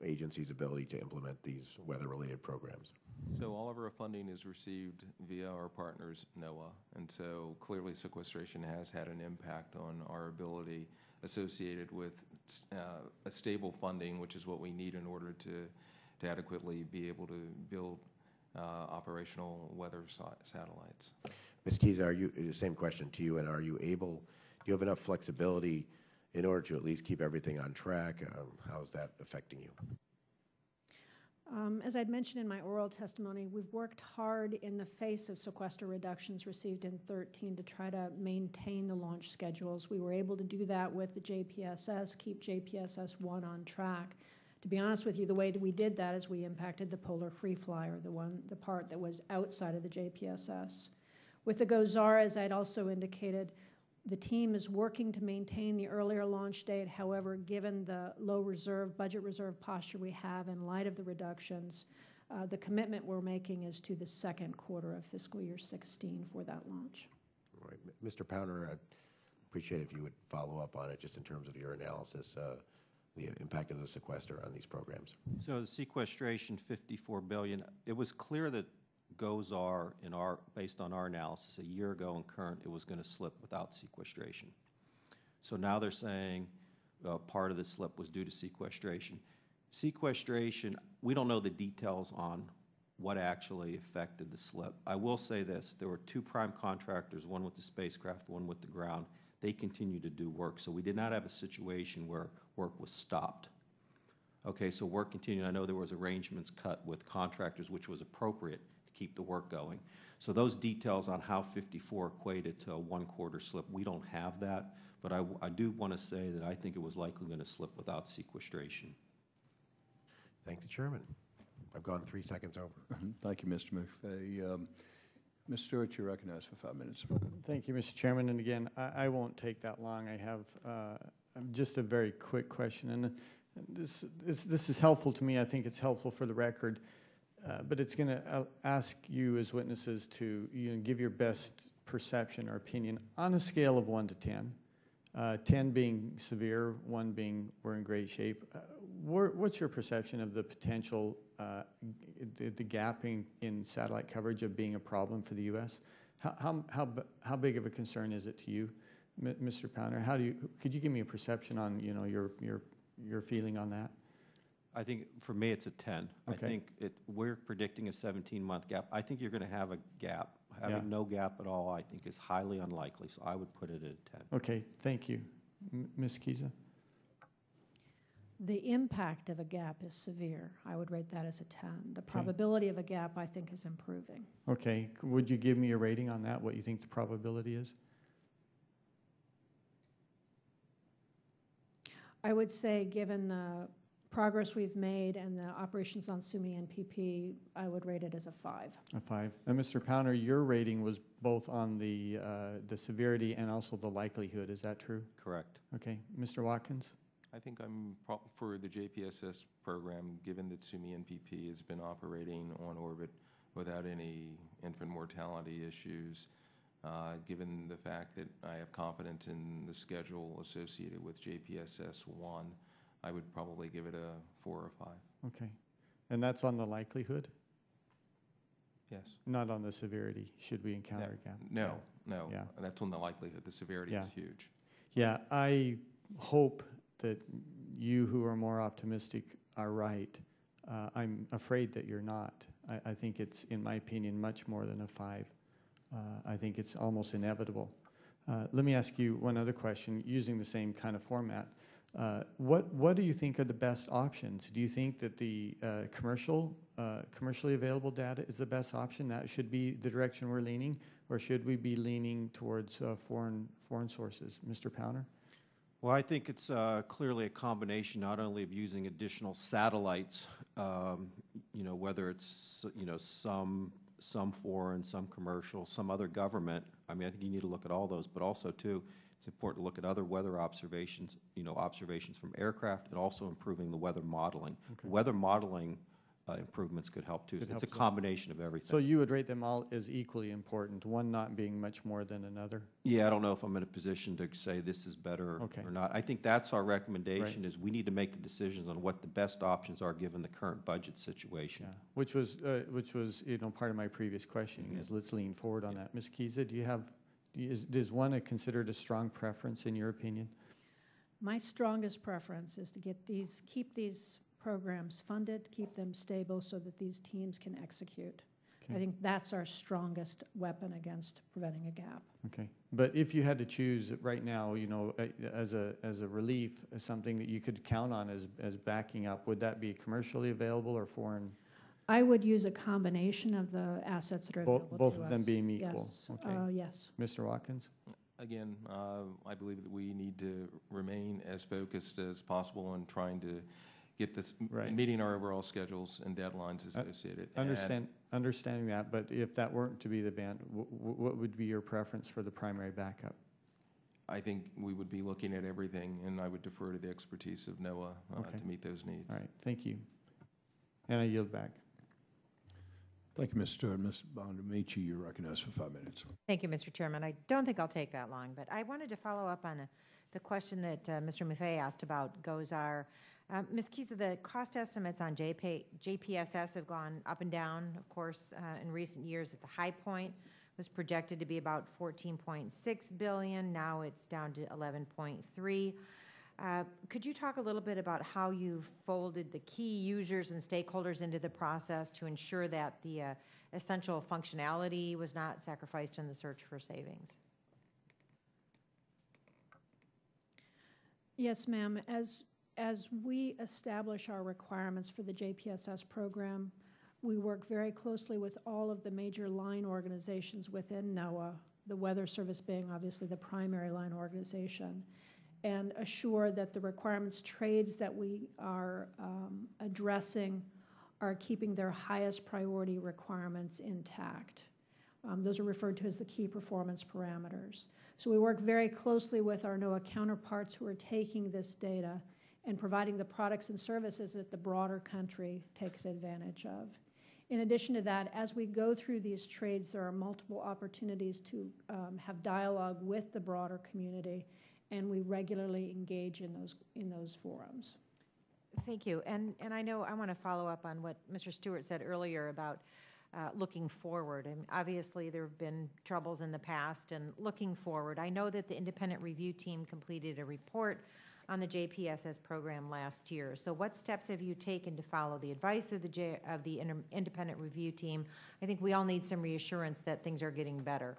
agency's ability to implement these weather-related programs? So all of our funding is received via our partners, NOAA, and so clearly sequestration has had an impact on our ability associated with a stable funding, which is what we need in order to adequately be able to build operational weather satellites. Ms. Keys, same question to you, and do you have enough flexibility in order to at least keep everything on track? How's that affecting you? As I'd mentioned in my oral testimony, we've worked hard in the face of sequester reductions received in 2013 to try to maintain the launch schedules. We were able to do that with the JPSS, keep JPSS-1 on track. To be honest with you, the way that we did that is we impacted the Polar Free Flyer, the part that was outside of the JPSS. With the GOES-R, as I'd also indicated, the team is working to maintain the earlier launch date. However, given the low budget reserve posture we have in light of the reductions, the commitment we're making is to the second quarter of fiscal year 16 for that launch. All right. Mr. Powner, I'd appreciate if you would follow up on it just in terms of your analysis, the impact of the sequester on these programs. So the sequestration, $54 billion, it was clear that GOES-R, based on our analysis a year ago and current, it was going to slip without sequestration. So now they're saying part of the slip was due to sequestration. Sequestration, we don't know the details on what actually affected the slip. I will say this, there were two prime contractors, one with the spacecraft, one with the ground. They continue to do work, so we did not have a situation where work was stopped. Okay, so work continued. I know there was arrangements cut with contractors, which was appropriate to keep the work going. So those details on how 54 equated to a one-quarter slip, we don't have that, but I do want to say that I think it was likely going to slip without sequestration. Thank the Chairman. I've gone 3 seconds over. Thank you, Mr. McFay. Ms. Stewart, you're recognized for 5 minutes. Thank you, Mr. Chairman. And again, I won't take that long. I have just a very quick question. And this is helpful to me. I think it's helpful for the record. But it's going to ask you as witnesses to give your best perception or opinion on a scale of 1 to 10. 10 being severe, 1 being we're in great shape. What's your perception of the potential, the gapping in satellite coverage of being a problem for the U.S.? How big of a concern is it to you, Mr. Powner? Could you give me a perception on your feeling on that? I think for me it's a 10. Okay. I think we're predicting a 17-month gap. I think you're going to have a gap. Having no gap at all, I think, is highly unlikely. So I would put it at a 10. Okay, thank you. Ms. Kiza? The impact of a gap is severe. I would rate that as a 10. The probability of a gap, I think, is improving. Okay, would you give me a rating on that, what you think the probability is? I would say, given the progress we've made and the operations on SUMI and PP, I would rate it as a 5. A 5. And Mr. Powner, your rating was both on the severity and also the likelihood. Is that true? Correct. Okay. Mr. Watkins? I think I'm for the JPSS program, given that SUMI and PP has been operating on orbit without any infant mortality issues, given the fact that I have confidence in the schedule associated with JPSS 1, I would probably give it a 4 or 5. Okay. And that's on the likelihood, Yes. not on the severity, should we encounter a gap? No, Yeah. no. Yeah. That's on the likelihood. The severity Yeah. is huge. Yeah, I hope that you who are more optimistic are right. I'm afraid that you're not. I think it's, in my opinion, much more than a 5. I think it's almost inevitable. Let me ask you one other question using the same kind of format. What do you think are the best options? Do you think that the commercially available data is the best option? That should be the direction we're leaning, or should we be leaning towards foreign sources? Mr. Powner? Well, I think it's clearly a combination not only of using additional satellites, whether it's some foreign, some commercial, some other government. I mean, I think you need to look at all those, but also too, it's important to look at other weather observations, observations from aircraft, and also improving the weather modeling. Okay. Weather modeling improvements could help too. Could It's help a combination of everything. So you would rate them all as equally important, one not being much more than another? Yeah, I don't know if I'm in a position to say this is better Okay. or not. I think that's our recommendation, Right. is we need to make the decisions on what the best options are given the current budget situation. Yeah, which was part of my previous questioning, is let's lean forward on that. Ms. Kiza, is one considered a strong preference in your opinion? My strongest preference is to keep these programs funded, keep them stable so that these teams can execute. Okay. I think that's our strongest weapon against preventing a gap. Okay, but if you had to choose right now, as a relief, as something that you could count on as backing up, would that be commercially available or foreign? I would use a combination of the assets that are available to us. Both of them being equal? Yes. Okay. Yes. Mr. Watkins? Again, I believe that we need to remain as focused as possible on trying to get this, Right. meeting our overall schedules and deadlines associated. Understanding that, but if that weren't to be the event, what would be your preference for the primary backup? I think we would be looking at everything, and I would defer to the expertise of NOAA Okay. to meet those needs. All right, thank you. And I yield back. Thank you, Ms. Stewart. Ms. Bonamici, you're recognized for 5 minutes. Thank you, Mr. Chairman. I don't think I'll take that long, but I wanted to follow up on the question that Mr. Maffei asked about GOZAR. Ms. Kiza, the cost estimates on JPSS have gone up and down, of course, in recent years. At the high point was projected to be about $14.6 billion. Now it's down to $11.3. Could you talk a little bit about how you've folded the key users and stakeholders into the process to ensure that the essential functionality was not sacrificed in the search for savings? Yes, ma'am. As we establish our requirements for the JPSS program, we work very closely with all of the major line organizations within NOAA, the Weather Service being obviously the primary line organization, and assure that the requirements trades that we are addressing are keeping their highest priority requirements intact. Those are referred to as the key performance parameters. So we work very closely with our NOAA counterparts who are taking this data and providing the products and services that the broader country takes advantage of. In addition to that, as we go through these trades, there are multiple opportunities to have dialogue with the broader community, and we regularly engage in those forums. Thank you. And I know I want to follow up on what Mr. Stewart said earlier about looking forward. And obviously, there have been troubles in the past, and looking forward, I know that the independent review team completed a report on the JPSS program last year. So what steps have you taken to follow the advice of the independent review team? I think we all need some reassurance that things are getting better.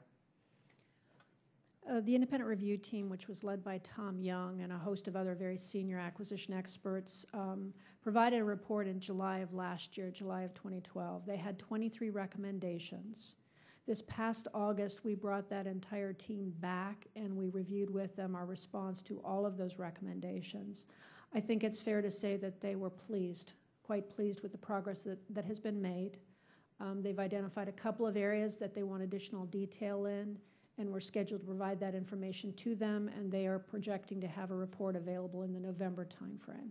The independent review team, which was led by Tom Young and a host of other very senior acquisition experts, provided a report in July of last year, July of 2012. They had 23 recommendations. This past August, we brought that entire team back and we reviewed with them our response to all of those recommendations. I think it's fair to say that they were pleased, quite pleased with the progress that has been made. They've identified a couple of areas that they want additional detail in, and we're scheduled to provide that information to them, and they are projecting to have a report available in the November timeframe.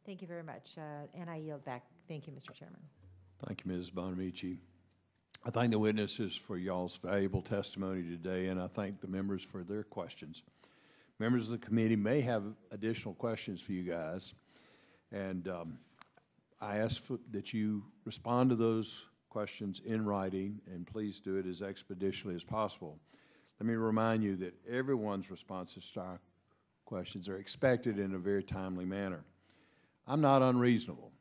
Thank you very much. And I yield back. Thank you, Mr. Chairman. Thank you, Ms. Bonamici. I thank the witnesses for y'all's valuable testimony today, and I thank the members for their questions. Members of the committee may have additional questions for you guys, and I ask that you respond to those questions in writing, and please do it as expeditiously as possible. Let me remind you that everyone's responses to our questions are expected in a very timely manner. I'm not unreasonable,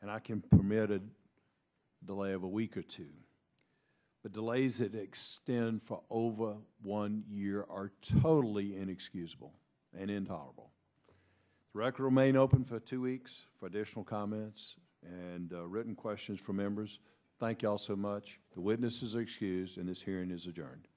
and I can permit a delay of a week or two, but delays that extend for over 1 year are totally inexcusable and intolerable. The record will remain open for 2 weeks for additional comments and written questions from members. Thank you all so much. The witnesses are excused, and this hearing is adjourned.